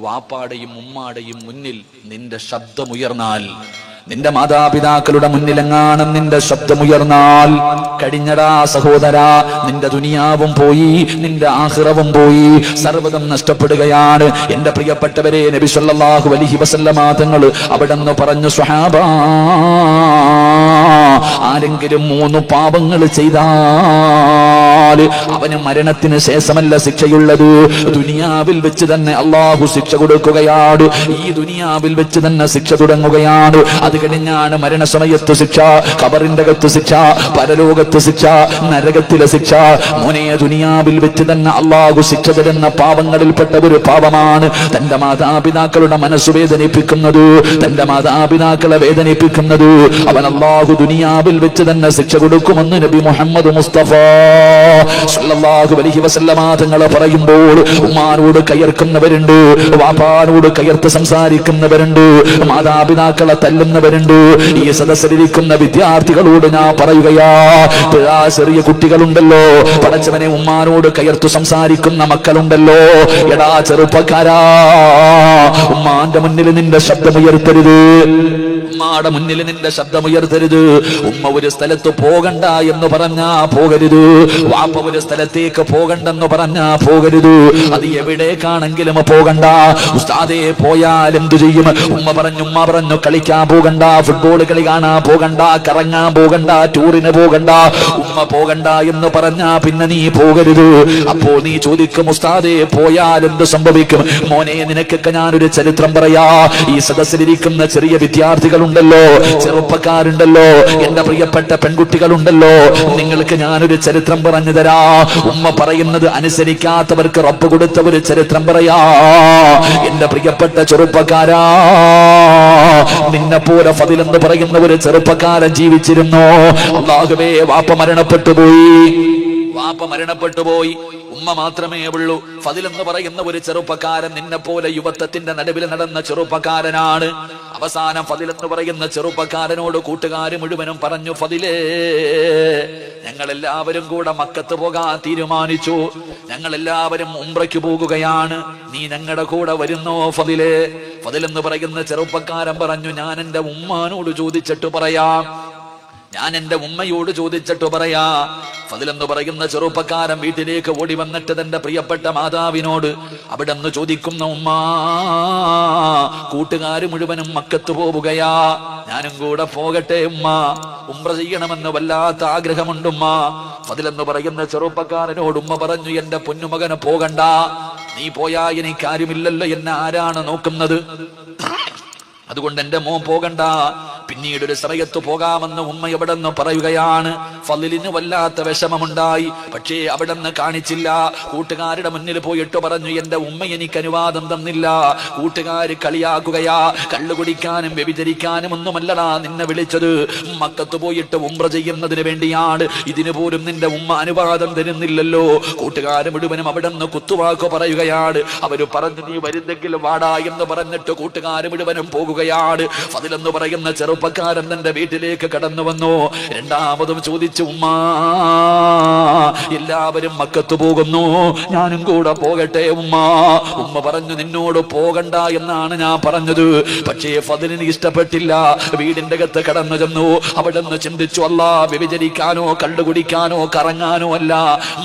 വാപ്പാടെയും ഉമ്മാടെയും മുന്നിൽ നിന്റെ ശബ്ദമുയർന്നാൽ, നിന്റെ മാതാപിതാക്കളുടെ മുന്നിലെങ്ങാനും നിന്റെ ശബ്ദമുയർന്നാൽ കഴിഞ്ഞടാ സഹോദരാ, നിന്റെ ദുനിയാവും പോയി, നിന്റെ ആഖിറവും പോയി, സർവ്വതും നഷ്ടപ്പെടുകയാണ്. എന്റെ പ്രിയപ്പെട്ടവരെ, നബി സല്ലല്ലാഹു അലൈഹി വസല്ലമ തങ്ങൾ അവിടെന്ന് പറഞ്ഞു, സ്വഹാബാ, ആരെങ്കിലും 3 പാപങ്ങൾ ചെയ്താൽ അവന് മരണത്തിന് ശേഷമല്ല ശിക്ഷയുള്ളത്, ദുനിയാവിൽ വെച്ച് തന്നെ അള്ളാഹു ശിക്ഷ കൊടുക്കുകയാണ്. ഈ ദുനിയാവിൽ വെച്ച് തന്നെ ശിക്ഷ തുടങ്ങുകയാണ്. അത് കഴിഞ്ഞാണ് മരണസമയത്ത് ശിക്ഷ, ഖബറിന്റെ അകത്ത് ശിക്ഷ, പരലോകത്ത് ശിക്ഷ, നരകത്തിലെ ശിക്ഷ. മോനെ, ദുനിയാവിൽ വെച്ച് തന്നെ അള്ളാഹു ശിക്ഷ തരുന്ന പാപങ്ങളിൽപ്പെട്ട ഒരു പാപമാണ് തന്റെ മാതാപിതാക്കളുടെ മനസ്സ് വേദനിപ്പിക്കുന്നത്, തന്റെ മാതാപിതാക്കളെ വേദനിപ്പിക്കുന്നത്. അവൻ അള്ളാഹു ദുനിയാവിൽ വെച്ച് തന്നെ ശിക്ഷ കൊടുക്കുമെന്ന് നബി മുഹമ്മദ് മുസ്തഫ സല്ലല്ലാഹു അലൈഹി വസല്ലമ തങ്ങൾ പറയുമ്പോൾ, ഉമ്മാനോട് കയർക്കുന്നവരുണ്ട്, വാപ്പാനോട് കയർത്ത് സംസാരിക്കുന്നവരുണ്ട്, മാതാപിതാക്കളെ തല്ലുന്നവരുണ്ട്. ഈ സദസ്സിലിരിക്കുന്ന വിദ്യാർത്ഥികളോട് ഞാൻ പറയുകയാ, ചെറിയ കുട്ടികളുണ്ടല്ലോ, പടച്ചവനെ, ഉമ്മാനോട് കയർത്തു സംസാരിക്കുന്ന മക്കളുണ്ടല്ലോ, എടാ ചെറുപ്പക്കാരാ, ഉമ്മാന്റെ മുന്നിൽ നിന്റെ ശബ്ദമുയർത്തരുത്, ഉമ്മാടെ മുന്നിൽ നിന്റെ ശബ്ദമുയർത്തരുത്. ഉമ്മ ഒരു സ്ഥലത്ത് പോകണ്ട എന്ന് പറഞ്ഞാ പോകരുത്, വാപ്പ ഒരു സ്ഥലത്തേക്ക് പോകണ്ടെന്ന് പറഞ്ഞാ പോകരുത്. അത് എവിടേക്കാണെങ്കിലും പോകണ്ട. ഉസ്താദേ, പോയാൽ എന്തു ചെയ്യും? ഉമ്മ പറഞ്ഞു കളിക്കാൻ പോകണ്ട, ഫുട്ബോൾ കളി കാണാൻ പോകണ്ട, കറങ്ങാൻ പോകണ്ട, ടൂറിന് പോകണ്ട. ഉമ്മ പോകണ്ട എന്ന് പറഞ്ഞാ പിന്നെ നീ പോകരുത്. അപ്പോൾ നീ ചോദിക്കും, ഉസ്താദേ, പോയാൽ എന്ത് സംഭവിക്കും? മോനെ, നിനക്കൊക്കെ ഞാനൊരു ചരിത്രം പറയാ. ഈ സദസ്സിലിരിക്കുന്ന ചെറിയ വിദ്യാർത്ഥികളുണ്ടല്ലോ, ചെറുപ്പക്കാരുണ്ടല്ലോ, എന്റെ പ്രിയപ്പെട്ട പെൺകുട്ടികളുണ്ടല്ലോ, നിങ്ങൾക്ക് ഞാനൊരു ചരിത്രം പറഞ്ഞു തരാ. ഉമ്മ പറയുന്നത് അനുസരിക്കാത്തവർക്ക് റബ്ബ് കൊടുത്ത ഒരു ചരിത്രം പറയാ. എന്റെ പ്രിയപ്പെട്ട ചെറുപ്പക്കാരാ, നിന്നെ പോലെ ഫദിൽ എന്ന് പറയുന്ന ഒരു ചെറുപ്പക്കാരൻ ജീവിച്ചിരുന്നു. അല്ലാഹുവേ, വാപ്പ മരണപ്പെട്ടു പോയി, ഉമ്മ മാത്രമേ ഉള്ളൂ. ഫദിൽ എന്ന് പറയുന്ന ഒരു ചെറുപ്പക്കാരൻ നിന്നെ പോലെ യുവത്വത്തിന്റെ നടുവിൽ നടന്ന ചെറുപ്പക്കാരനാണ്. അവസാനം ഫദിൽ എന്ന് പറയുന്ന ചെറുപ്പക്കാരനോട് കൂട്ടുകാര് മുഴുവനും പറഞ്ഞു, ഫദിലേ, ഞങ്ങളെല്ലാവരും കൂടെ മക്കത്ത് പോകാൻ തീരുമാനിച്ചു, ഞങ്ങളെല്ലാവരും ഉംറയ്ക്ക് പോകുകയാണ്, നീ ഞങ്ങളുടെ കൂടെ വരുന്നോ ഫദിലേ? ഫദിൽ എന്ന് പറയുന്ന ചെറുപ്പക്കാരൻ പറഞ്ഞു, ഞാൻ എന്റെ ഉമ്മാനോട് ചോദിച്ചിട്ട് പറയാം, ഞാൻ എന്റെ ഉമ്മയോട് ചോദിച്ചിട്ട് പറയാ. ഫദിൽ എന്ന് പറയുന്ന ചെറുപ്പക്കാരൻ വീട്ടിലേക്ക് ഓടി വന്നിട്ട് തന്റെ പ്രിയപ്പെട്ട മാതാവിനോട് അവിടെ നിന്ന് ചോദിക്കുന്ന, ഉമ്മ, കൂട്ടുകാര് മുഴുവനും മക്കത്ത് പോവുകയാ, ഞാനും കൂടെ പോകട്ടെ ഉമ്മ, ഉംറ ചെയ്യണമെന്ന് വല്ലാത്ത ആഗ്രഹമുണ്ട് ഉമ്മ. ഫദിൽ എന്ന് പറയുന്ന ചെറുപ്പക്കാരനോട് ഉമ്മ പറഞ്ഞു, എന്റെ പൊന്നുമകന് പോകണ്ട, നീ പോയാ എനിക്കാരുമില്ലല്ലോ, എന്നെ ആരാണ് നോക്കുന്നത്? അതുകൊണ്ട് എന്റെ മോൻ പോകണ്ട, പിന്നീട് ഒരു സമയത്ത് പോകാമെന്ന് ഉമ്മ എവിടെ നിന്ന് പറയുകയാണ്. ഫളിലിന് വല്ലാത്ത വിഷമമുണ്ടായി, പക്ഷേ അവിടെ നിന്ന് കാണിച്ചില്ല. കൂട്ടുകാരുടെ മുന്നിൽ പോയിട്ട് പറഞ്ഞു, എന്റെ ഉമ്മ എനിക്ക് അനുവാദം തന്നില്ല, കൂട്ടുകാര് കളിയാക്കുകയാ, കള്ളു കുടിക്കാനും വ്യഭിചരിക്കാനും ഒന്നുമല്ലടാ നിന്നെ വിളിച്ചത്, മക്കത്ത് പോയിട്ട് ഉംറ ചെയ്യുന്നതിന് വേണ്ടിയാണ്, ഇതിനു പോലും നിന്റെ ഉമ്മ അനുവാദം തരുന്നില്ലല്ലോ. കൂട്ടുകാര് മുഴുവനും അവിടെ നിന്ന് കുത്തുവാക്ക് പറയുകയാണ്. അവര് പറഞ്ഞു, നീ വരുന്നെങ്കിലും വാടാ എന്ന് പറഞ്ഞിട്ട് കൂട്ടുകാര് മുഴുവനും പോകുകയാണ്. ഫളിൽ എന്ന് പറയുന്ന ചെറുപ്പക്കാരൻ തന്റെ വീട്ടിലേക്ക് കടന്നു വന്നു. രണ്ടാമതും ചോദിച്ചു, ഉമ്മ, എല്ലാവരും മക്കത്ത് പോകുന്നു, ഞാനും കൂടെ പോകട്ടെ ഉമ്മ? ഉമ്മ പറഞ്ഞു, നിന്നോട് പോകണ്ട എന്നാണ് ഞാൻ പറഞ്ഞത്. പക്ഷേ ഫളിലിന് ഇഷ്ടപ്പെട്ടില്ല. വീടിന്റെ അകത്ത് കടന്നു ചെന്നു. അവിടെ നിന്ന് ചിന്തിച്ചു, അല്ലാ, വ്യഭിചരിക്കാനോ കള്ളുകുടിക്കാനോ കറങ്ങാനോ അല്ല,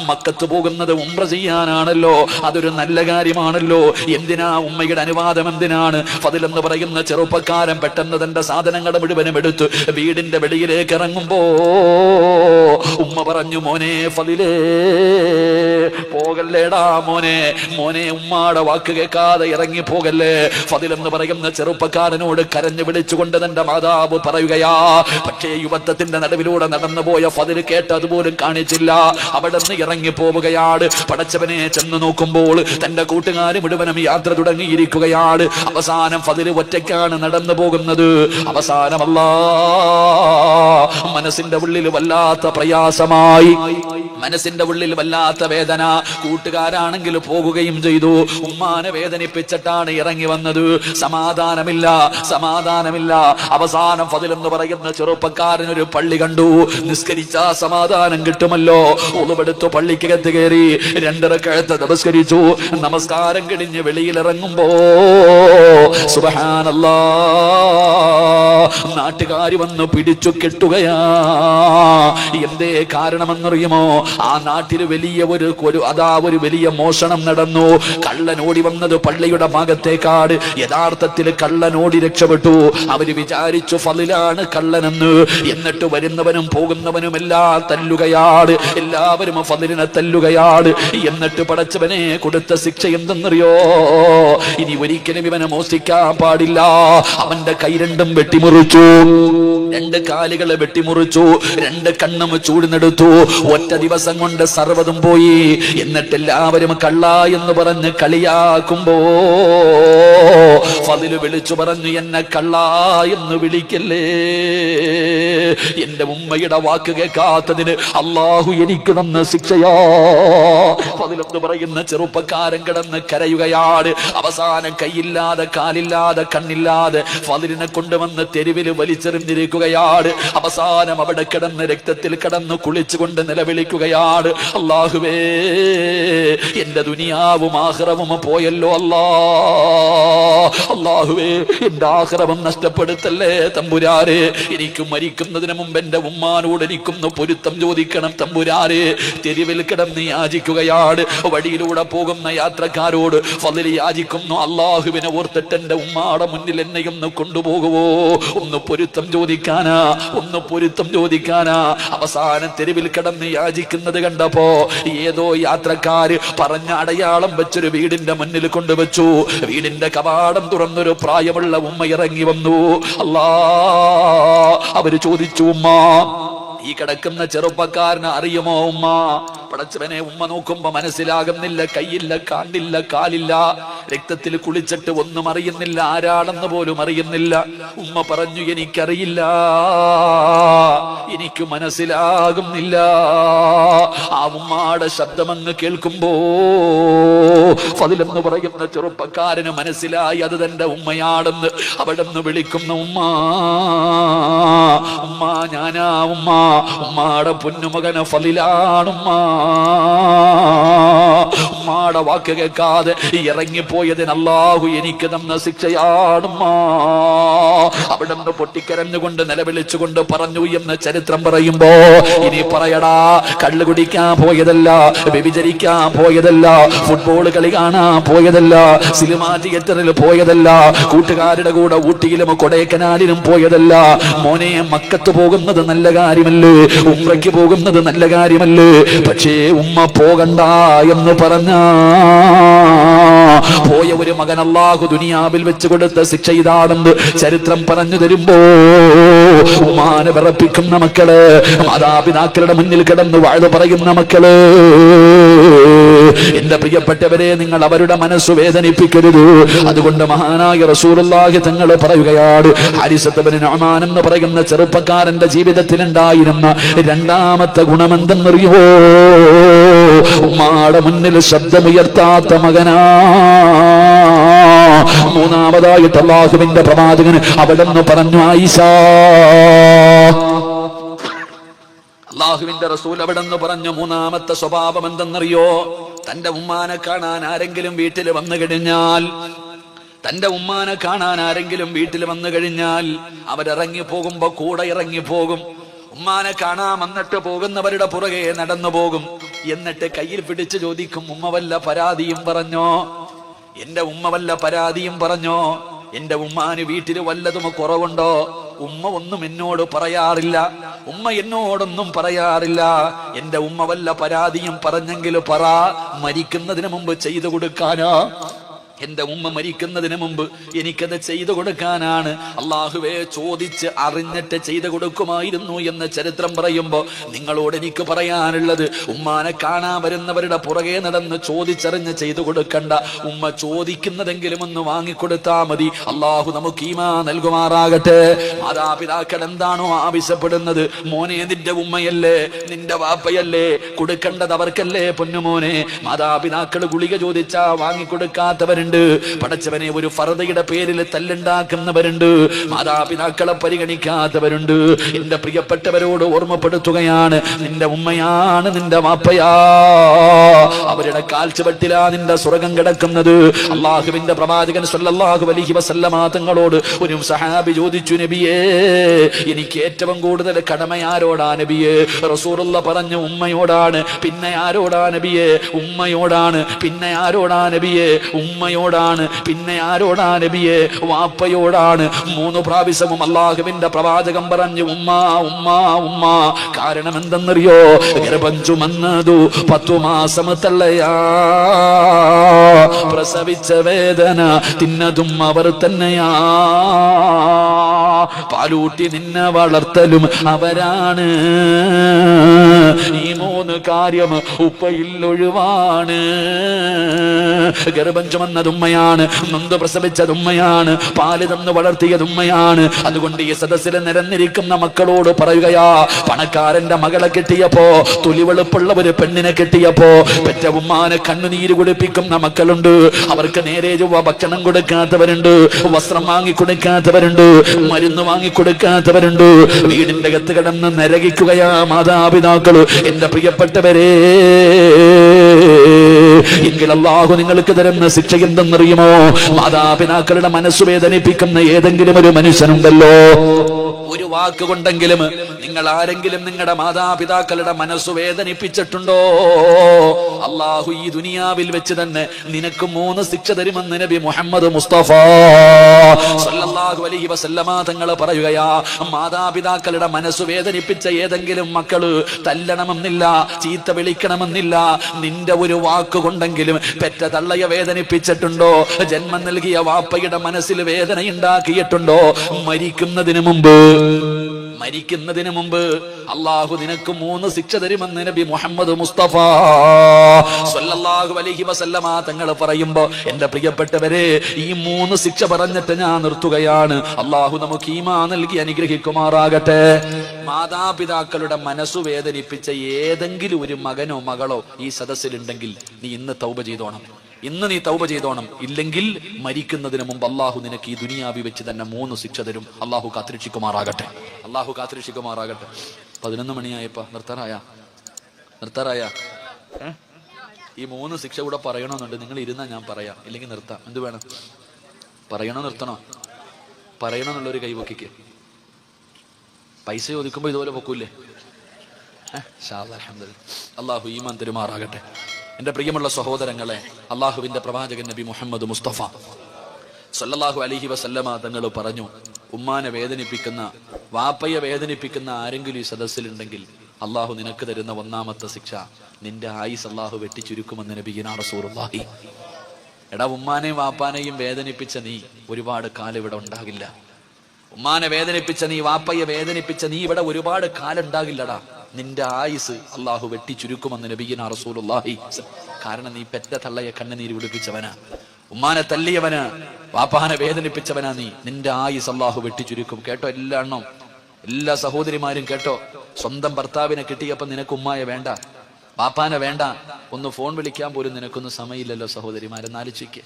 മക്കത്ത് പോകുന്നത് ഉംറ ചെയ്യാനാണല്ലോ, അതൊരു നല്ല കാര്യമാണല്ലോ, എന്തിനാ ഉമ്മയുടെ അനുവാദം എന്തിനാണ്? ഫളിൽ എന്ന് പറയുന്ന ചെറുപ്പക്കാരൻ പെട്ടെന്ന് തന്റെ സാധനങ്ങൾ മുഴുവനും എടുത്ത് വീടിന്റെ വെളിയിലേക്ക് ഇറങ്ങുമ്പോ ഉമ്മ പറഞ്ഞു, മോനെ ഫളിലേ, പോകല്ലേടാ മോനെ, മോനെ, ഉമ്മാടെ വാക്ക് കേൾക്കാതെ ഇറങ്ങി പോകല്ലേ. ഫളിൽ എന്ന് പറയുന്ന ചെറുപ്പക്കാരനോട് കരഞ്ഞു വിളിച്ചുകൊണ്ട് തന്റെ മാതാവ് പറയുകയാ. പക്ഷേ യുവത്വത്തിന്റെ നടുവിലൂടെ നടന്നു പോയ ഫളിൽ കേട്ടതുപോലും കാണിച്ചില്ല, അവിടെ നിന്ന് ഇറങ്ങി പോവുകയാണ്. പടച്ചവനെ ചെന്ന് നോക്കുമ്പോൾ തന്റെ കൂട്ടുകാര് മുഴുവനും യാത്ര തുടങ്ങിയിരിക്കുകയാണ്. അവസാനം ഫളിൽ ഒറ്റയ്ക്കാണ് നടന്നു പോകുന്നത്. അവസാനമല്ല, മനസ്സിന്റെ ഉള്ളിൽ വല്ലാത്ത വല്ലാത്ത പ്രയാസമായി, മനസ്സിന്റെ ഉള്ളിൽ വല്ലാത്ത വേദന. കൂട്ടുകാരാണെങ്കിൽ പോകുകയും ചെയ്തു. ഉമ്മാനെ വേദനിപ്പിച്ചിട്ടാണ് ഇറങ്ങി വന്നത്. സമാധാനമില്ല, സമാധാനമില്ല. അവസാനം ഫദിൽ എന്ന് പറയുന്ന ചെറുപ്പക്കാരനൊരു പള്ളി കണ്ടു. നിസ്കരിച്ചാ സമാധാനം കിട്ടുമല്ലോ. ഉളുവെടുത്തു പള്ളിക്കകത്ത് കയറി 2 റക്അത്ത് നമസ്കരിച്ചു. നമസ്കാരം കഴിഞ്ഞ് വെളിയിലിറങ്ങുമ്പോ സുബ്ഹാനല്ലാഹ്, നാട്ടുകാർ വന്ന് പിടിച്ചു കെട്ടുകയാ. എന്തേ കാരണമെന്നറിയുമോ? ആ നാട്ടിൽ വലിയ ഒരു വലിയ മോഷണം നടന്നു. കള്ളൻ ഓടി വന്നത് പള്ളിയുടെ ഭാഗത്തേക്കാട്. യഥാർത്ഥത്തിൽ കള്ളൻ ഓടി രക്ഷപ്പെട്ടു. അവര് വിചാരിച്ചു ഫളിലാണ് കള്ളനെന്ന്. എന്നിട്ട് വരുന്നവനും പോകുന്നവനും എല്ലാം തല്ലുകയാണ്. എല്ലാവരും ഫളിലിനെ തല്ലുകയാണ്. എന്നിട്ട് പടച്ചവനെ കൊടുത്ത ശിക്ഷ എന്തെന്നറിയോ? ഇനി ഒരിക്കലും ഇവനെ മോഷ്ടിക്കാൻ പാടില്ല. അവന്റെ കൈ 2 വെട്ടിമുറിച്ചു, 2 കാലുകളെ വെട്ടിമുറിച്ചു, 2 കണ്ണും ചൂടിനെടുത്തു. ഒറ്റ ദിവസം കൊണ്ട് സർവ്വതും പോയി. എന്നിട്ട് എല്ലാവരും കള്ള എന്ന് പറഞ്ഞ് കളിയാക്കുമ്പോ ഫളിൽ വിളിച്ചു പറഞ്ഞു, എന്നെ കള്ള എന്ന് വിളിക്കല്ലേ. എന്റെ ഉമ്മയുടെ വാക്ക് കേൾക്കാത്തതിന് അള്ളാഹു എനിക്ക് തന്ന ശിക്ഷയാ. ഫളിൽ എന്ന് പറയുന്ന ചെറുപ്പക്കാരൻ കിടന്ന് കരയുകയാണ്. അവസാനം കൈയില്ലാതെ കാലില്ലാതെ കണ്ണില്ലാതെ ഫളിലിനെ കൊണ്ടുവന്ന് തെരുവിൽ വലിച്ചെറിഞ്ഞിരിക്കുകയാണ്. അവസാനം അവിടെ കിടന്ന് രക്തത്തിൽ കിടന്ന് കുളിച്ചുകൊണ്ട് നിലവിളിക്കുകയാണ്, അല്ലാഹുവേ എന്റെ ദുനിയാവും ആഖിറവും പോയല്ലോ അല്ലാ, അല്ലാഹുവേ എന്റെ ആഖിറവും നഷ്ടപ്പെടുത്തല്ലേ തമ്പുരാനെ. എനിക്ക് മരിക്കുന്നതിന് മുമ്പ് എന്റെ ഉമ്മാനോട് എനിക്കൊന്ന് പൊരുത്തം ചോദിക്കണം തമ്പുരാനെ. തെരുവിൽ കിടന്ന് യാചിക്കുകയാണ്. വഴിയിലൂടെ പോകുന്ന യാത്രക്കാരോട് ഫളിൽ യാചിക്കുന്നു, അല്ലാഹുവിനെ ഓർത്തിട്ട് എന്റെ ഉമ്മാടെ മുന്നിൽ എന്നെയൊന്ന് കൊണ്ടുപോകുവോ, ഒന്ന് പൊരുത്തം ചോദിക്കാനാ, ഒന്ന് പൊരുത്തം ചോദിക്കാനാ. അവസാനം തെരുവിൽ കിടന്ന് യാചിക്കുന്നത് കണ്ടപ്പോ ഏതോ യാത്രക്കാര് പറഞ്ഞ അടയാളം വെച്ചൊരു വീടിന്റെ മുന്നിൽ കൊണ്ടുവച്ചു. വീടിന്റെ കവാടം തുറന്നൊരു പ്രായമുള്ള ഉമ്മ ഇറങ്ങി വന്നു. അല്ലാ, അവര് ചോദിച്ചു, ഉമ്മ ഈ കിടക്കുന്ന ചെറുപ്പക്കാരനെ അറിയുമോ ഉമ്മ? പടച്ചവനെ, ഉമ്മ നോക്കുമ്പോ മനസ്സിലാകുന്നില്ല, കൈയില്ല, കാണില്ല, കാലില്ല, രക്തത്തിൽ കുളിച്ചിട്ട് ഒന്നും അറിയുന്നില്ല, ആരാണെന്ന് പോലും അറിയുന്നില്ല. ഉമ്മ പറഞ്ഞു, എനിക്കറിയില്ല, എനിക്ക് മനസ്സിലാകുന്നില്ല. ആ ഉമ്മാടെ ശബ്ദമങ്ങ് കേൾക്കുമ്പോ ഫളിൽ എന്ന് പറയുന്ന ചെറുപ്പക്കാരന് മനസ്സിലായി അത് തന്റെ ഉമ്മയാണെന്ന്. അവിടെ നിന്ന് വിളിക്കുന്ന ഉമ്മ, ഉമ്മ ഞാനാ ഉമ്മ, ഉമ്മാടെ പൊന്നുമകന് ഫളിലാണുമ്മ. ഉമ്മാടെ വാക്ക് കേൾക്കാതെ ഇറങ്ങിപ്പോയതിന് അല്ലാഹു എനിക്ക് തന്ന ശിക്ഷയാണുമ്മ. അവിടെ നിന്ന് പൊട്ടിക്കരഞ്ഞുകൊണ്ട് നിലവിളിച്ചുകൊണ്ട് പറഞ്ഞു എന്ന് ചരിത്രം പറയുമ്പോ ഇനി പറയടാ, കള്ളു കുടിക്കാൻ പോയതല്ല, വ്യഭിചരിക്കാൻ പോയതല്ല, ഫുട്ബോൾ കളി കാണാൻ പോയതല്ല, സിനിമാ തിയേറ്ററിൽ പോയതല്ല, കൂട്ടുകാരുടെ കൂടെ ഊട്ടിയിലും കൊടൈക്കനാലിലും പോയതല്ല. മോനെ, മക്കത്ത് പോകുന്നത് നല്ല കാര്യമല്ലേ, ഉംറയ്ക്ക് പോകുന്നത് നല്ല കാര്യമല്ലേ. പക്ഷേ ഉമ്മ പോകണ്ട എന്ന് പറഞ്ഞ പോയ ഒരു മകൻ അല്ലാഹു ദുനിയാവിൽ വെച്ച് കൊടുത്ത ശിക്ഷ ഇതാണെന്ന് ചരിത്രം പറഞ്ഞു തരുമ്പോ ഉമ്മാനെ വിറപ്പിക്കുന്ന മക്കള്, മാതാപിതാക്കളുടെ മുന്നിൽ കിടന്ന് വാഴ്ന്നു പറയുന്ന മക്കള്, എന്റെ പ്രിയപ്പെട്ടവരെ, നിങ്ങൾ അവരുടെ മനസ്സ് വേദനിപ്പിക്കരുത്. അതുകൊണ്ട് മഹാനായ റസൂലുള്ളാഹി തങ്ങൾ പറയുകയാണ്, ഹാരിസത്ത് ബിൻ നുഅ്മാൻ എന്ന് പറയുന്ന ചെറുപ്പക്കാരന്റെ ജീവിതത്തിൽ ഉണ്ടായിരുന്ന 2ാമത്തെ ഗുണമെന്തെന്നറിയോ? ഉമ്മാടെ മുന്നിൽ ശബ്ദമുയർത്താത്ത മകനാ. 3ാമതായിട്ട് അല്ലാഹുവിന്റെ പ്രവാചകന് അവിടെ നിന്ന് പറഞ്ഞു, ആയിഷ, അല്ലാഹുവിന്റെ റസൂൽ അവിടെ നിന്ന് പറഞ്ഞു, 3ാമത്തെ സ്വഭാവം എന്തെന്നറിയോ? തന്റെ ഉമ്മാനെ കാണാൻ ആരെങ്കിലും വീട്ടിൽ വന്നു കഴിഞ്ഞാൽ, തന്റെ ഉമ്മാനെ കാണാൻ ആരെങ്കിലും വീട്ടിൽ വന്നു കഴിഞ്ഞാൽ അവരിറങ്ങി പോകുമ്പോ കൂടെ ഇറങ്ങി പോകും. ഉമ്മാനെ കാണാൻ വന്നിട്ട് പോകുന്നവരുടെ പുറകെ നടന്നു പോകും. എന്നിട്ട് കയ്യിൽ പിടിച്ച് ചോദിക്കും, ഉമ്മ വല്ല പരാതിയും പറഞ്ഞോ? എന്റെ ഉമ്മ വല്ല പരാതിയും പറഞ്ഞോ? എന്റെ ഉമ്മാന് വീട്ടിൽ വല്ലതും കുറവുണ്ടോ? ഉമ്മ ഒന്നും എന്നോട് പറയാറില്ല, ഉമ്മ എന്നോടൊന്നും പറയാറില്ല. എന്റെ ഉമ്മ വല്ല പരാതിയും പറഞ്ഞെങ്കിൽ പറ, മരിക്കുന്നതിന് മുമ്പ് ചെയ്തു കൊടുക്കാനാ. എന്റെ ഉമ്മ മരിക്കുന്നതിന് മുമ്പ് എനിക്കത് ചെയ്തു കൊടുക്കാനാണ്. അള്ളാഹുവേ, ചോദിച്ച് അറിഞ്ഞിട്ട് ചെയ്തു കൊടുക്കുമായിരുന്നു എന്ന ചരിത്രം പറയുമ്പോ നിങ്ങളോട് എനിക്ക് പറയാനുള്ളത്, ഉമ്മാനെ കാണാൻ വരുന്നവരുടെ പുറകെ നടന്ന് ചോദിച്ചറിഞ്ഞ് ചെയ്തു കൊടുക്കണ്ട. ഉമ്മ ചോദിക്കുന്നതെങ്കിലും ഒന്ന് വാങ്ങിക്കൊടുത്താ മതി. അള്ളാഹു നമുക്ക് ഈമാൻ നൽകുമാറാകട്ടെ. മാതാപിതാക്കൾ എന്താണോ ആവശ്യപ്പെടുന്നത്, മോനെ നിന്റെ ഉമ്മയല്ലേ നിന്റെ വാപ്പയല്ലേ, കൊടുക്കേണ്ടത് അവർക്കല്ലേ പൊന്നുമോനെ. മാതാപിതാക്കൾ ഗുളിക ചോദിച്ചാ വാങ്ങിക്കൊടുക്കാത്തവരുണ്ട്. പടച്ചവനെ, ഒരു ഫർദയുടെ പേരിൽ തല്ലുണ്ടാക്കുന്നവരുണ്ട്. മാതാപിതാക്കളെ പരിഗണിക്കാത്തവരുണ്ട്. എന്റെ പ്രിയപ്പെട്ടവരോട് ഓർമ്മപ്പെടുത്തുകയാണ്, നിന്റെ ഉമ്മയാണ് നിന്റെ വാപ്പയാ, അവരുടെ കാൽച്ചുവട്ടിലാ നിന്റെ സ്വർഗം കിടക്കുന്നത്. അള്ളാഹുവിന്റെ പ്രവാചകൻ സല്ലല്ലാഹു അലൈഹി വസല്ലമ തങ്ങളോട് ഒരു സഹാബി ചോദിച്ചു, നബിയേ, എനിക്ക് ഏറ്റവും കൂടുതൽ കടമ ആരോടാ നബിയേ? റസൂലുള്ളാഹി പറഞ്ഞു, ഉമ്മയോടാണ്. പിന്നെ ആരോടാ നബിയേ? ഉമ്മയോടാണ്. പിന്നെ ആരോടാ നബിയേ? ഉമ്മയോടാണ്. പിന്നെ ആരോടാ നബിയേ? വാപ്പയോടാണ്. 3 പ്രാവശ്യവും അള്ളാഹുവിന്റെ പ്രവാചകം പറഞ്ഞു, ഉമ്മ ഉമ്മ ഉമ്മ. കാരണം എന്തെന്നറിയോ? ഗർഭം ചുമന്നതു 10 മാസം തള്ളയാ, പ്രസവിച്ച വേദന തിന്നതും അവർ തന്നെയാ, പാലൂട്ടി നിന്നെ വളർത്തലും അവരാണ്. ഈ 3 കാര്യം ഉപ്പയിൽ ഒഴിവാണ്. ഗർഭം ചുമന്നത് ഉമ്മയാണ്, നൊന്ത് പ്രസവിച്ചത് ഉമ്മയാണ്, പാല് തന്ന് വളർത്തിയത് ഉമ്മയാണ്. അതുകൊണ്ട് ഈ സദസ്സിൽ നിരന്നിരിക്കുന്ന മക്കളോട് പറയുകയാ, പണക്കാരന്റെ മകളെ കെട്ടിയപ്പോ, തുലിവെളുപ്പുള്ള ഒരു പെണ്ണിനെ കെട്ടിയപ്പോ പെറ്റ ഉമ്മാനെ കണ്ണുനീര് കുടിപ്പിക്കുന്ന മക്കളുണ്ട്. അവർക്ക് നേരെ ചൊവ്വ ഭക്ഷണം കൊടുക്കാത്തവരുണ്ട്, വസ്ത്രം വാങ്ങിക്കൊടുക്കാത്തവരുണ്ട്, മരുന്ന് വാങ്ങിക്കൊടുക്കാത്തവരുണ്ട്. വീടിന്റെ അകത്ത് കിടന്ന് നരകിക്കുകയാ മാതാപിതാക്കള്. എന്റെ പ്രിയപ്പെട്ടവരെ, എങ്കിൽ അല്ലാഹു നിങ്ങൾക്ക് തരുന്ന ശിക്ഷ എന്തെന്നറിയുമോ? മാതാപിതാക്കളുടെ മനസ്സ് വേദനിപ്പിക്കുന്ന ഏതെങ്കിലും ഒരു മനുഷ്യനുണ്ടല്ലോ, ഒരു വാക്കുകൊണ്ടെങ്കിലും നിങ്ങൾ ആരെങ്കിലും നിങ്ങളുടെ മാതാപിതാക്കളുടെ മനസ്സ് വേദനിപ്പിച്ചിട്ടുണ്ടോ? അള്ളാഹു ഈ ദുനിയാവിൽ വെച്ച് തന്നെ നിനക്ക് 3 ശിക്ഷ തരുമെന്ന് നബി മുഹമ്മദ് മുസ്തഫ സല്ലല്ലാഹു അലൈഹി വസല്ലമ തങ്ങൾ പറയുകയാ. മാതാപിതാക്കളുടെ മനസ്സ് വേദനിപ്പിച്ച ഏതെങ്കിലും മക്കള് തല്ലണമെന്നില്ല, ചീത്ത വിളിക്കണമെന്നില്ല, നിന്റെ ഒരു വാക്കുകൊണ്ടെങ്കിലും പെറ്റ തള്ളയെ വേദനിപ്പിച്ചിട്ടുണ്ടോ? ജന്മം നൽകിയ വാപ്പയുടെ മനസ്സിൽ വേദന ഉണ്ടാക്കിയിട്ടുണ്ടോ? മരിക്കുന്നതിന് മുമ്പ് അള്ളാഹു നിനക്ക് 3 ശിക്ഷ തരുമെന്ന് നബി മുഹമ്മദ് മുസ്തഫ സല്ലല്ലാഹു അലൈഹി വസല്ലമ തങ്ങൾ പറയുമ്പോ, എന്റെ പ്രിയപ്പെട്ടവരെ, ഈ 3 ശിക്ഷ പറഞ്ഞിട്ട് ഞാൻ നിർത്തുകയാണ്. അള്ളാഹു നമുക്ക് ഈമാൻ നൽകി അനുഗ്രഹിക്കുമാറാകട്ടെ. മാതാപിതാക്കളുടെ മനസ്സു വേദനിപ്പിച്ച ഏതെങ്കിലും ഒരു മകനോ മകളോ ഈ സദസ്സിലുണ്ടെങ്കിൽ നീ ഇന്ന് തൗബ ചെയ്തോണം. ഇന്ന് നീ തൗബ ചെയ്തോണം. ഇല്ലെങ്കിൽ മരിക്കുന്നതിന് മുമ്പ് അള്ളാഹു നിനക്ക് ഈ ദുനിയാവി വെച്ച് തന്നെ 3 ശിക്ഷ തരും. അള്ളാഹു കാത്തിരക്ഷിക്കുമാറാകട്ടെ. അള്ളാഹു കാത്തിരക്ഷിക്കുമാറാകട്ടെ. 11 മണിയായപ്പോ നിർത്താറായ ഈ 3 ശിക്ഷ കൂടെ പറയണമെന്നുണ്ട്. നിങ്ങൾ ഇരുന്നാ ഞാൻ പറയാം, ഇല്ലെങ്കിൽ നിർത്താം. എന്ത് വേണം? പറയണോ നിർത്തണോ? പറയണമെന്നുള്ളൊരു കൈവക്കിക്ക്. പൈസ ചോദിക്കുമ്പോ ഇതുപോലെ പൊക്കൂല്ലേ? അള്ളാഹു ഈമാൻ തരുമാറാകട്ടെ. എന്റെ പ്രിയമുള്ള സഹോദരങ്ങളെ, അള്ളാഹുവിന്റെ പ്രവാചകൻ നബി മുഹമ്മദ് മുസ്തഫ സല്ലല്ലാഹു അലൈഹി വസല്ലമ തങ്ങൾ പറഞ്ഞു, ഉമ്മാനെ വേദനിപ്പിക്കുന്ന, വാപ്പയെ വേദനിപ്പിക്കുന്ന ആരെങ്കിലും ഈ സദസ്സിലുണ്ടെങ്കിൽ അള്ളാഹു നിനക്ക് തരുന്ന 1ാമത്തെ ശിക്ഷ, നിന്റെ ആയുസ് അള്ളാഹു വെട്ടിച്ചുരുക്കുമെന്ന് നബിയുനാ റസൂലുള്ളാഹി. എടാ, ഉമ്മാനെയും വാപ്പാനെയും വേദനിപ്പിച്ച നീ ഒരുപാട് കാലം ഇവിടെ ഉണ്ടാകില്ല. ഉമ്മാനെ വേദനിപ്പിച്ച നീ, വാപ്പയെ വേദനിപ്പിച്ച നീ ഇവിടെ ഒരുപാട് കാലം ഉണ്ടാകില്ലടാ. നിന്റെ ആയുസ് അള്ളാഹു വെട്ടിച്ചുരുക്കുമെന്ന് നബിയുനാ റസൂലുള്ളാഹി. കാരണം നീ പെറ്റ തള്ളയെ കണ്ണുനീര് കുടിപ്പിച്ചവനാ, ഉമ്മാനെ തല്ലിയവനാ, വാപ്പാനെ വേദനിപ്പിച്ചവനാ നീ. നിന്റെ ആയുസ് അള്ളാഹു വെട്ടിച്ചുരുക്കും. കേട്ടോ എല്ലാ സഹോദരിമാരും കേട്ടോ. സ്വന്തം ഭർത്താവിനെ കിട്ടിയപ്പോ നിനക്ക് ഉമ്മായെ വേണ്ട, വാപ്പാനെ വേണ്ട, ഒന്ന് ഫോൺ വിളിക്കാൻ പോലും നിനക്കൊന്നും സമയമില്ലല്ലോ സഹോദരിമാരെന്നാലോചിക്ക്.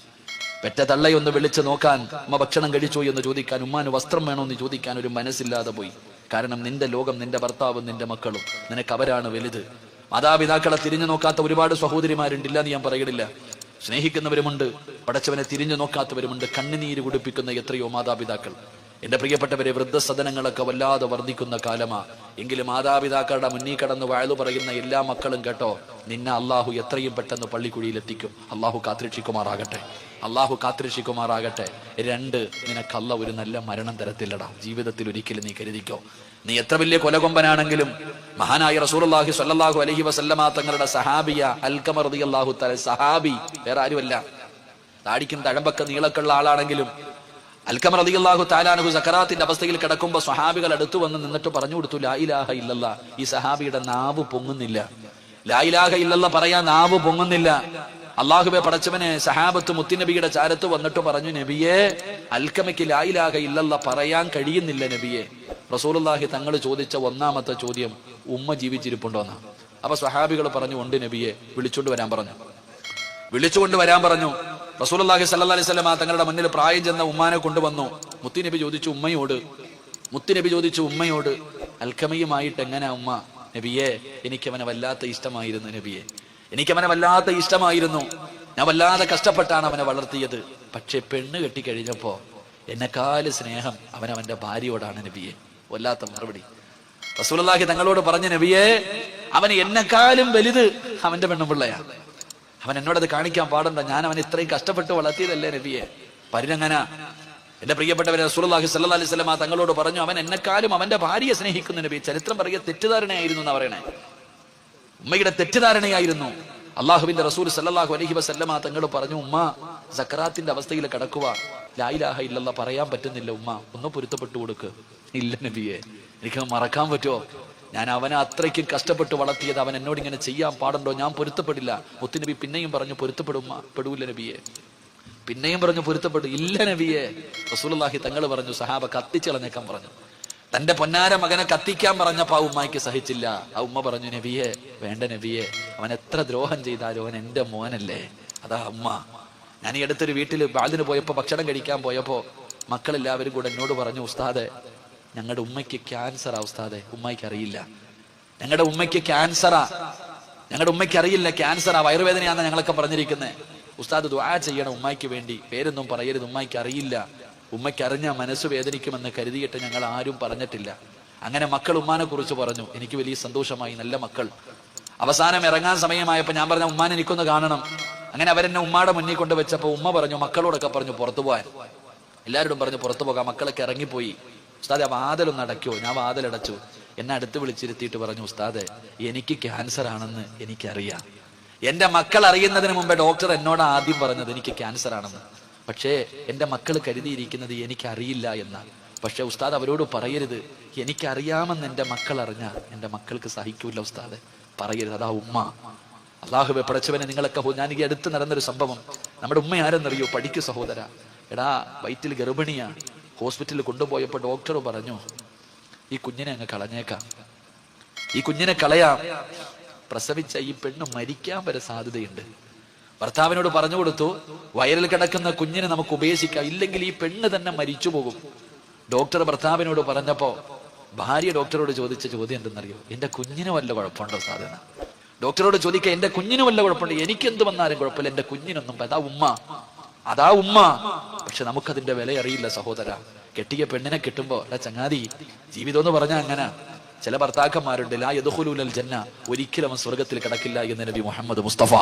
പെറ്റ തള്ളയൊന്ന് വിളിച്ച് നോക്കാൻ, ഉമ്മ ഭക്ഷണം കഴിച്ചോ എന്ന് ചോദിക്കാൻ, ഉമ്മാന് വസ്ത്രം വേണോ എന്ന് ചോദിക്കാൻ ഒരു മനസ്സില്ലാതെ പോയി. കാരണം നിന്റെ ലോകം നിന്റെ ഭർത്താവും നിന്റെ മക്കളും, നിനക്ക് അവരാണ് വലുത്. മാതാപിതാക്കളെ തിരിഞ്ഞു നോക്കാത്ത ഒരുപാട് സഹോദരിമാരുണ്ടില്ല എന്ന് ഞാൻ പറയണില്ല. സ്നേഹിക്കുന്നവരുമുണ്ട്, പടച്ചവനെ തിരിഞ്ഞു നോക്കാത്തവരുമുണ്ട്. കണ്ണുനീര് കുടിപ്പിക്കുന്ന എത്രയോ മാതാപിതാക്കൾ. എന്റെ പ്രിയപ്പെട്ടവരെ, വൃദ്ധസദനങ്ങളൊക്കെ വല്ലാതെ വർദ്ധിക്കുന്ന കാലമാ. എങ്കിലും മാതാപിതാക്കളുടെ മുന്നിൽ കടന്ന് വയലു പറയുന്ന എല്ലാ മക്കളും കേട്ടോ, നിന്നെ അള്ളാഹു എത്രയും പെട്ടെന്ന് പള്ളിക്കുഴിയിലെത്തിക്കും. അള്ളാഹു കാത്തിരക്ഷിക്കുമാറാകട്ടെ. 2, നിനക്കല്ല ഒരു നല്ല മരണം തരത്തില്ലടാ. ജീവിതത്തിൽ ഒരിക്കലും നീ കരുതിക്കോ. നീ എത്ര വലിയ കൊലകൊമ്പനാണെങ്കിലും മഹാനായ റസൂലുള്ളാഹി സ്വല്ലല്ലാഹു അലൈഹി വസല്ലമ തങ്ങളുടെ സഹാബിയ അൽഖമ റളിയല്ലാഹു തആല, സഹാബി വേറെ ആരുമല്ല, താടിക്കും തഴമ്പൊക്കെ നീളക്കുള്ള ആളാണെങ്കിലും അൽഖമ റളിയല്ലാഹു തആല അൻഹു സക്കറാത്തിന്റെ അവസ്ഥയിൽ കിടക്കുമ്പോൾ സ്വഹാബികൾ അടുത്തു വന്ന് നിന്നിട്ട് പറഞ്ഞു കൊടുത്തു, ലാ ഇലാഹ ഇല്ലല്ലാഹ്. ഈ സഹാബിയുടെ നാവ് പൊങ്ങുന്നില്ല, ലാ ഇലാഹ ഇല്ലല്ലാഹ് പറയാൻ നാവ് പൊങ്ങുന്നില്ല. അള്ളാഹുവെ പടച്ചവനെ, സഹാബത്ത് മുത്തുനബിയുടെ ചാരത്ത് വന്നിട്ട് പറഞ്ഞു, നബിയെ, അൽഖമയ്ക്ക് ലാ ഇലാഹ ഇല്ലല്ലാഹ് പറയാൻ കഴിയുന്നില്ല നബിയെ. റസൂലുള്ളാഹി തങ്ങൾ ചോദിച്ച ഒന്നാമത്തെ ചോദ്യം, ഉമ്മ ജീവിച്ചിരിപ്പുണ്ടോന്നാ. അപ്പൊ സ്വഹാബികൾ പറഞ്ഞു, ഉണ്ട് നബിയെ, വിളിച്ചുകൊണ്ട് വരാൻ പറഞ്ഞു. റസൂലുള്ളാഹി സ്വല്ലല്ലാഹി അലൈഹി വസല്ലം തങ്ങളുടെ മുന്നിൽ പ്രായം ചെന്ന ഉമ്മാനെ കൊണ്ടുവന്നു. മുത്തുനബി ചോദിച്ചു ഉമ്മയോട്, അൽഖമയുമായിട്ട് എങ്ങനെ ഉമ്മ? നബിയെ, എനിക്കവനെ വല്ലാത്ത ഇഷ്ടമായിരുന്നു നബിയെ, ഞാൻ വല്ലാതെ കഷ്ടപ്പെട്ടാണ് അവനെ വളർത്തിയത്. പക്ഷെ പെണ്ണ് കെട്ടിക്കഴിഞ്ഞപ്പോ എന്നെക്കാല് സ്നേഹം അവനവന്റെ ഭാര്യയോടാണ് നബിയെ. വല്ലാത്ത മറുപടി. റസൂലുള്ളാഹി തങ്ങളോട് പറഞ്ഞ, നബിയെ, അവന് എന്നെക്കാലും വലുത് അവന്റെ പെണ്ണുപിള്ളയാ. അവൻ എന്നോടത് കാണിക്കാൻ പാടുണ്ടോ? ഞാൻ അവൻ ഇത്രയും കഷ്ടപ്പെട്ട് വളർത്തിയതല്ലേ നബിയെ. പരിരങ്ങന. എന്റെ പ്രിയപ്പെട്ടവരെ, റസൂലുള്ളാഹി സ്വല്ലല്ലാഹി അലൈഹി വസല്ലം തങ്ങളോട് പറഞ്ഞു, അവൻ എന്നെക്കാളും അവന്റെ ഭാര്യയെ സ്നേഹിക്കുന്ന നബി. ചരിത്രം പറയുക തെറ്റിദ്ധാരണയായിരുന്നു എന്നാ പറയണേ. ഉമ്മയുടെ തെറ്റിദ്ധാരണയായിരുന്നു. അള്ളാഹുവിന്റെ റസൂൽ സല്ലല്ലാഹു അലൈഹി വസല്ലം തങ്ങൾ പറഞ്ഞു, ഉമ്മ സക്കറാത്തിന്റെ അവസ്ഥയിൽ കിടക്കുക, ലാ ഇലാഹ ഇല്ലല്ലാഹ് പറയാൻ പറ്റുന്നില്ല ഉമ്മ, ഒന്ന് പൊരുത്തപ്പെട്ടു കൊടുക്ക്. ഇല്ല നബിയെ, എനിക്ക് മറക്കാൻ പറ്റുമോ? ഞാൻ അവനെ അത്രയ്ക്കും കഷ്ടപ്പെട്ട് വളർത്തിയത്, അവൻ എന്നോട് ഇങ്ങനെ ചെയ്യാൻ പാടുണ്ടോ? ഞാൻ പൊരുത്തപ്പെടില്ല. മുത്തുനബി പിന്നെയും പറഞ്ഞു, പെടൂല നബിയെ. പിന്നെയും പറഞ്ഞു, പൊരുത്തപ്പെട്ടു. ഇല്ല നബിയെ. റസൂലുള്ളാഹി തങ്ങൾ പറഞ്ഞു, സഹാബ കത്തിച്ചളഞ്ഞേക്കാൻ പറഞ്ഞു. തന്റെ പൊന്നാര മകനെ കത്തിക്കാൻ പറഞ്ഞപ്പോ ആ ഉമ്മായിക്ക് സഹിച്ചില്ല. ആ ഉമ്മ പറഞ്ഞു, നബിയെ, വേണ്ട നബിയെ, അവൻ എത്ര ദ്രോഹം ചെയ്താലും അവൻ എന്റെ മോനല്ലേ. അതാ ഉമ്മ. ഞാൻ ഈ അടുത്തൊരു വീട്ടിൽ ബാലിന് പോയപ്പോ, ഭക്ഷണം കഴിക്കാൻ പോയപ്പോ മക്കളെല്ലാവരും കൂടെ എന്നോട് പറഞ്ഞു, ഉസ്താദെ, ഞങ്ങളുടെ ഉമ്മയ്ക്ക് ക്യാൻസറാ ഉസ്താദെ. ഉമ്മയ്ക്ക് അറിയില്ല, ഞങ്ങളുടെ ഉമ്മയ്ക്ക് ക്യാൻസറാ. ഞങ്ങളുടെ ഉമ്മയ്ക്ക് അറിയില്ല ക്യാൻസറാ, വയറുവേദനയാണെന്ന് ഞങ്ങളൊക്കെ പറഞ്ഞിരിക്കുന്നത്. ഉസ്താദ് ദുആ ചെയ്യണം ഉമ്മയ്ക്ക് വേണ്ടി. പേരൊന്നും പറയരുത്, ഉമ്മയ്ക്ക് അറിയില്ല. ഉമ്മയ്ക്ക് അറിഞ്ഞ മനസ്സ് വേദനിക്കുമെന്ന് കരുതിയിട്ട് ഞങ്ങൾ ആരും പറഞ്ഞിട്ടില്ല. അങ്ങനെ മക്കൾ ഉമ്മാനെ കുറിച്ച് പറഞ്ഞു. എനിക്ക് വലിയ സന്തോഷമായി, നല്ല മക്കൾ. അവസാനം ഇറങ്ങാൻ സമയമായപ്പോ ഞാൻ പറഞ്ഞ, ഉമ്മാനെ എനിക്കൊന്ന് കാണണം. അങ്ങനെ അവരെന്നെ ഉമ്മാടെ മുന്നിൽ കൊണ്ട് വെച്ചപ്പോ ഉമ്മ പറഞ്ഞു, മക്കളോടൊക്കെ പറഞ്ഞു പുറത്തു പോകാൻ. എല്ലാവരോടും പറഞ്ഞു പുറത്തു പോകാം. മക്കളൊക്കെ ഇറങ്ങിപ്പോയി. ഉസ്താദെ, വാതിലൊന്ന് അടയ്ക്കോ? ഞാൻ വാതിലടച്ചു. എന്നെ അടുത്ത് വിളിച്ചിരുത്തിയിട്ട് പറഞ്ഞു, ഉസ്താദെ, എനിക്ക് ക്യാൻസർ ആണെന്ന് എനിക്കറിയാം. എന്റെ മക്കൾ അറിയുന്നതിന് മുമ്പേ ഡോക്ടർ എന്നോട് ആദ്യം പറഞ്ഞത് എനിക്ക് ക്യാൻസർ ആണെന്ന്. പക്ഷേ എന്റെ മക്കൾ കരുതിയിരിക്കുന്നത് എനിക്കറിയില്ല എന്നാണ്. പക്ഷെ ഉസ്താദ് അവരോട് പറയരുത്, എനിക്കറിയാമെന്ന് എന്റെ മക്കൾ അറിഞ്ഞാൽ എന്റെ മക്കൾക്ക് സഹിക്കൂല ഉസ്താദെ, പറയരുത്. അതാ ഉമ്മ. അള്ളാഹുവെ പടച്ചവനെ, നിങ്ങളൊക്കെ ഞാൻ ഈ അടുത്ത് നടന്നൊരു സംഭവം. നമ്മുടെ ഉമ്മ ആരെന്നറിയോ? പഠിക്കു സഹോദര. എടാ, വയറ്റിൽ ഗർഭിണിയാ. ഹോസ്പിറ്റലിൽ കൊണ്ടുപോയപ്പോ ഡോക്ടർ പറഞ്ഞു, ഈ കുഞ്ഞിനെ അങ്ങ് കളഞ്ഞേക്കാം, ഈ കുഞ്ഞിനെ കളയാം. പ്രസവിച്ച ഈ പെണ്ണ് മരിക്കാൻ വരെ സാധ്യതയുണ്ട്. ഭർത്താവിനോട് പറഞ്ഞു കൊടുത്തു, വയറിൽ കിടക്കുന്ന കുഞ്ഞിനെ നമുക്ക് ഉപേക്ഷിക്കാം, ഇല്ലെങ്കിൽ ഈ പെണ്ണ് തന്നെ മരിച്ചു പോകും. ഡോക്ടർ ഭർത്താവിനോട് പറഞ്ഞപ്പോ ഭാര്യ ഡോക്ടറോട് ചോദിച്ച ചോദ്യം എന്തെന്നറിയോ? എന്റെ കുഞ്ഞിന് വല്ല കുഴപ്പമുണ്ടോ സാധന? ഡോക്ടറോട് ചോദിക്കുക, എന്റെ കുഞ്ഞിന് വല്ല കുഴപ്പമുണ്ടോ? എനിക്കെന്ത് വന്നാലും കുഴപ്പമില്ല, എന്റെ കുഞ്ഞിനൊന്നും. അതാ ഉമ്മ. പക്ഷെ നമുക്കതിന്റെ വില അറിയില്ല സഹോദര. കെട്ടിയ പെണ്ണിനെ കിട്ടുമ്പോ, ചങ്ങാതി, ജീവിതം എന്ന് പറഞ്ഞാൽ അങ്ങനെ. ചില ഭർത്താക്കന്മാരുണ്ട്, ലാ യദ്ഖുലൂനൽ ജന്ന, ഒരിക്കലും അവൻ സ്വർഗത്തിൽ കിടക്കില്ല എന്ന് നബി മുഹമ്മദ് മുസ്തഫ.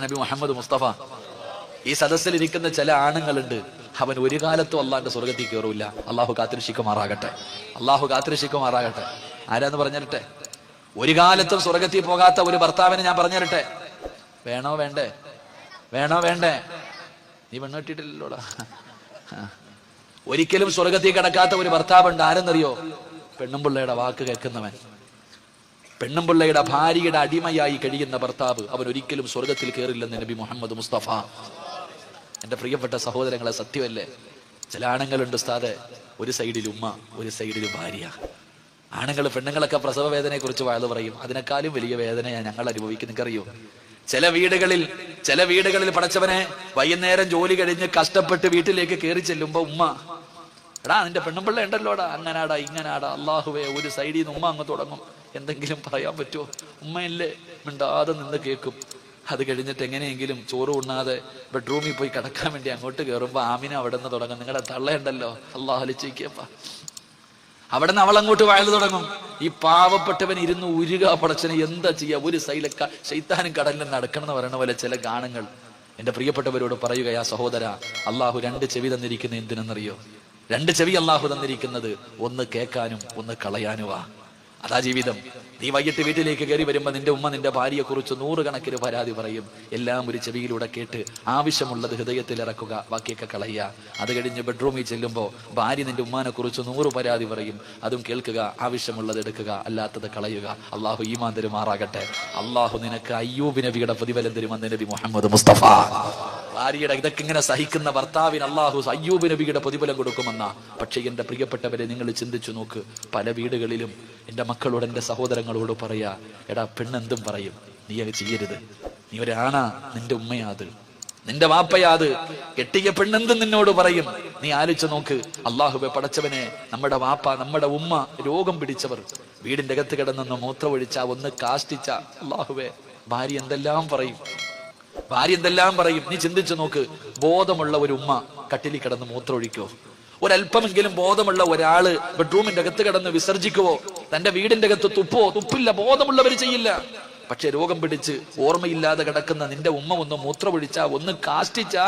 നബി മുഹമ്മദ് മുസ്തഫ. ഈ സദസ്സിൽ ഇരിക്കുന്ന ചില ആണുങ്ങളുണ്ട്, അവൻ ഒരു കാലത്തും അള്ളാന്റെ സ്വർഗത്തിൽ കയറൂല. അള്ളാഹു കാത്തിരക്ഷിക്കുമാറാകട്ടെ. ആരാന്ന് പറഞ്ഞിരട്ടെ? ഒരു കാലത്തും സ്വർഗത്തിൽ പോകാത്ത ഒരു ഭർത്താവിനെ ഞാൻ പറഞ്ഞിരട്ടെ. വേണോ വേണ്ടേ? നീ പെണ്ണെട്ടിട്ടില്ലല്ലോടാ. ഒരിക്കലും സ്വർഗത്തിൽ കിടക്കാത്ത ഒരു ഭർത്താവുണ്ട്. ആരെന്നറിയോ? പെണ്ണുമ്പിള്ളയുടെ വാക്ക് കേൾക്കുന്നവൻ, പെണ്ണുമ്പിള്ളയുടെ ഭാര്യയുടെ അടിമയായി കഴിയുന്ന ഭർത്താവ്, അവൻ ഒരിക്കലും സ്വർഗത്തിൽ കയറില്ലെന്ന് നബി മുഹമ്മദ് മുസ്തഫ. എന്റെ പ്രിയപ്പെട്ട സഹോദരങ്ങളെ, സത്യമല്ലേ? ചില ആണുങ്ങളുണ്ട് ഉസ്താദെ, ഒരു സൈഡിൽ ഉമ്മ, ഒരു സൈഡിൽ ഭാര്യ. പെണ്ണുങ്ങളൊക്കെ പ്രസവ വേദനയെ കുറിച്ച് വാഴ്ന്നു പറയും. അതിനേക്കാളും വലിയ വേദനയാണ് ഞങ്ങൾ അനുഭവിക്കുന്നത്. നിങ്ങൾക്കറിയോ? ചില വീടുകളിൽ പടച്ചവനെ, വൈകുന്നേരം ജോലി കഴിഞ്ഞ് കഷ്ടപ്പെട്ട് വീട്ടിലേക്ക് കയറി ചെല്ലുമ്പോ ഉമ്മ, എടാ നിന്റെ പെണ്ണുമ്പിള്ള ഉണ്ടല്ലോടാ, അങ്ങനാടാ ഇങ്ങനാടാ. അള്ളാഹുവേ, ഒരു സൈഡിൽ നിന്ന് ഉമ്മ അങ്ങ് തുടങ്ങും. എന്തെങ്കിലും പറയാൻ പറ്റുമോ? ഉമ്മയല്ലേ, മിണ്ടാതെ നിന്ന് കേൾക്കും. അത് കഴിഞ്ഞിട്ട് എങ്ങനെയെങ്കിലും ചോറ് ഉണ്ണാതെ ബെഡ്റൂമിൽ പോയി കിടക്കാൻ വേണ്ടി അങ്ങോട്ട് കയറുമ്പോ ആമിന അവിടെ നിന്ന് തുടങ്ങും. നിങ്ങളുടെ തള്ളയുണ്ടല്ലോ, അള്ളാഹു അലിച്ചേക്കപ്പാ, അവിടെ നിന്ന് അവൾ അങ്ങോട്ട് വയല് തുടങ്ങും. ഈ പാവപ്പെട്ടവൻ ഇരുന്ന് ഉരുക, പടച്ചനെ എന്താ ചെയ്യാ? ഒരു സൈല ശൈത്താനും കടലിൽ നടക്കണം എന്ന് പറയുന്ന പോലെ ചില ഗാനങ്ങൾ. എന്റെ പ്രിയപ്പെട്ടവരോട് പറയുകയാ സഹോദര, അള്ളാഹു രണ്ട് ചെവി തന്നിരിക്കുന്നത് എന്തിനെന്നറിയോ? രണ്ട് ചെവി അള്ളാഹു തന്നിരിക്കുന്നത് ഒന്ന് കേൾക്കാനും ഒന്ന് കളയാനുവാ. അതാ ജീവിതം. നീ വൈകിട്ട് വീട്ടിലേക്ക് കയറി വരുമ്പോൾ നിന്റെ ഉമ്മ നിന്റെ ഭാര്യയെ കുറിച്ച് 100 കണക്കിന് പരാതി പറയും. എല്ലാം ഒരു ചെവിയിലൂടെ കേട്ട് ആവശ്യമുള്ളത് ഹൃദയത്തിൽ ഇറക്കുക, ബാക്കിയൊക്കെ കളയുക. അത് കഴിഞ്ഞ് ബെഡ്റൂമിൽ ചെല്ലുമ്പോൾ ഭാര്യ നിന്റെ ഉമ്മാനെ കുറിച്ച് 100 പരാതി പറയും. അതും കേൾക്കുക, ആവശ്യമുള്ളത് എടുക്കുക, അല്ലാത്തത് കളയുക. അള്ളാഹു ഈമാൻ തരുമാറാകട്ടെ. അള്ളാഹു നിനക്ക് അയ്യൂബ് നബിയുടെ പ്രതിഫലം തരുമെന്ന് നബി മുഹമ്മദ് മുസ്തഫ. ഭാര്യയുടെ ഇതൊക്കെ ഇങ്ങനെ സഹിക്കുന്ന ഭർത്താവിന് അള്ളാഹു അയ്യൂബ് നബിയുടെ പ്രതിഫലം കൊടുക്കുമെന്ന. പക്ഷേ എന്റെ പ്രിയപ്പെട്ടവരെ, നിങ്ങൾ ചിന്തിച്ചു നോക്ക്. പല വീടുകളിലും എന്റെ മക്കളോട്, എന്റെ സഹോദരങ്ങളോട് പറയാ, എടാ പെണ്ണെന്തും പറയും, നീ അത് ചെയ്യരുത്. നീ ഒരാണാ, നിന്റെ ഉമ്മയാത്, നിന്റെ വാപ്പയാത്. കെട്ടിയ പെണ്ണെന്തും നിന്നോട് പറയും. നീ ആലോചിച്ച് നോക്ക്. അള്ളാഹുവെ പടച്ചവനെ, നമ്മുടെ വാപ്പ, നമ്മുടെ ഉമ്മ രോഗം പിടിച്ചവർ വീടിന്റെ അകത്ത് കിടന്നൊന്ന് മൂത്രമൊഴിച്ച, ഒന്ന് കാഷ്ടിച്ച, അള്ളാഹുവെ ഭാര്യ എന്തെല്ലാം പറയും, ഭാര്യ എന്തെല്ലാം പറയും. നീ ചിന്തിച്ചു നോക്ക്. ബോധമുള്ള ഒരു ഉമ്മ കട്ടിലിൽ കിടന്ന് മൂത്രമൊഴിക്കോ? ഒരല്പമെങ്കിലും ബോധമുള്ള ഒരാള് ബെഡ്റൂമിന്റെ അകത്ത് കിടന്ന് വിസർജിക്കുവോ? തന്റെ വീടിന്റെ അകത്ത് തുപ്പോ? തുപ്പില്ല. ബോധമുള്ളവർ ചെയ്യില്ല. പക്ഷെ രോഗം പിടിച്ച് ഓർമ്മയില്ലാതെ കിടക്കുന്ന നിന്റെ ഉമ്മ ഒന്ന് മൂത്രമൊഴിച്ചാ, ഒന്ന് കാഷ്ടിച്ചാ,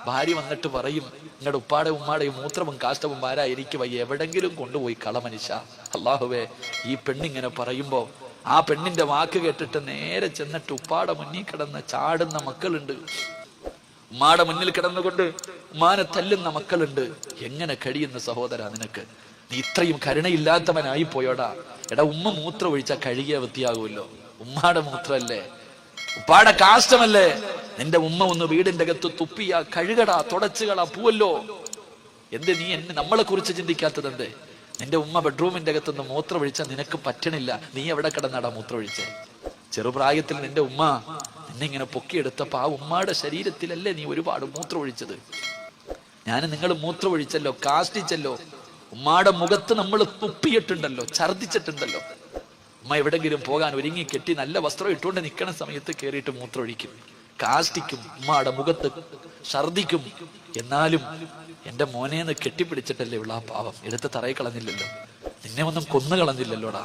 ഭാര്യ വന്നിട്ട് പറയും, നിങ്ങളുടെ ഉപ്പാടെ ഉമ്മാടെയും മൂത്രവും കാഷ്ടവും ആരായിരിക്കും, എവിടെങ്കിലും കൊണ്ടുപോയി കള മനുഷ്യ. അള്ളാഹുവേ, ഈ പെണ്ണിങ്ങനെ പറയുമ്പോ ആ പെണ്ണിന്റെ വാക്ക് കേട്ടിട്ട് നേരെ ചെന്നിട്ട് ഉപ്പാടെ മുന്നിൽ കിടന്ന് ചാടുന്ന മക്കളുണ്ട്. ഉമ്മാടെ മുന്നിൽ കിടന്നുകൊണ്ട് ഉമ്മാനെ തല്ലുന്ന മക്കളുണ്ട്. എങ്ങനെ കഴിയുന്ന സഹോദര നിനക്ക്? നീ ഇത്രയും കരുണയില്ലാത്തവനായി പോയോടാ. എടാ, ഉമ്മ മൂത്രം ഒഴിച്ചാൽ കഴുകിയ വൃത്തിയാകുമല്ലോ. ഉമ്മാടെ മൂത്രമല്ലേ, ഉപ്പാടെ കാഷ്ടമല്ലേ. നിന്റെ ഉമ്മ ഒന്ന് വീടിന്റെ അകത്ത് തുപ്പിയാ കഴുകടാ, തുടച്ചുകളാ, പൂവല്ലോ. എന്ത് നീ നമ്മളെ കുറിച്ച് ചിന്തിക്കാത്തത് എന്തേ? നിന്റെ ഉമ്മ ബെഡ്റൂമിന്റെ അകത്തുനിന്ന് മൂത്രമൊഴിച്ചാൽ നിനക്ക് പറ്റണില്ല. നീ എവിടെ കിടന്നാടാ മൂത്രമൊഴിച്ചേ? ചെറുപ്രായത്തിൽ നിന്റെ ഉമ്മ നിന്നെ ഇങ്ങനെ പൊക്കിയെടുത്തപ്പോ ആ ഉമ്മയുടെ ശരീരത്തിലല്ലേ നീ ഒരുപാട് മൂത്രമൊഴിച്ചത്? നിങ്ങൾ മൂത്രമൊഴിച്ചല്ലോ, കാഷ്ടിച്ചല്ലോ. ഉമ്മയുടെ മുഖത്ത് നമ്മൾ തുപ്പിയിട്ടുണ്ടല്ലോ, ഛർദിച്ചിട്ടുണ്ടല്ലോ. ഉമ്മ എവിടെങ്കിലും പോകാൻ ഒരുങ്ങി കെട്ടി നല്ല വസ്ത്രം ഇട്ടുകൊണ്ട് നിൽക്കണ സമയത്ത് കയറിയിട്ട് മൂത്രമൊഴിക്കും, കാഷ്ടിക്കും, ഉമ്മയുടെ മുഖത്ത് ഛർദിക്കും. എന്നാലും എന്റെ മോനേന്ന് കെട്ടിപ്പിടിച്ചിട്ടല്ലേ ഉള്ള ആ പാവം, എടുത്ത് തറയിൽ കളഞ്ഞില്ലല്ലോ, നിന്നെ ഒന്നും കൊന്നു കളഞ്ഞില്ലല്ലോടാ.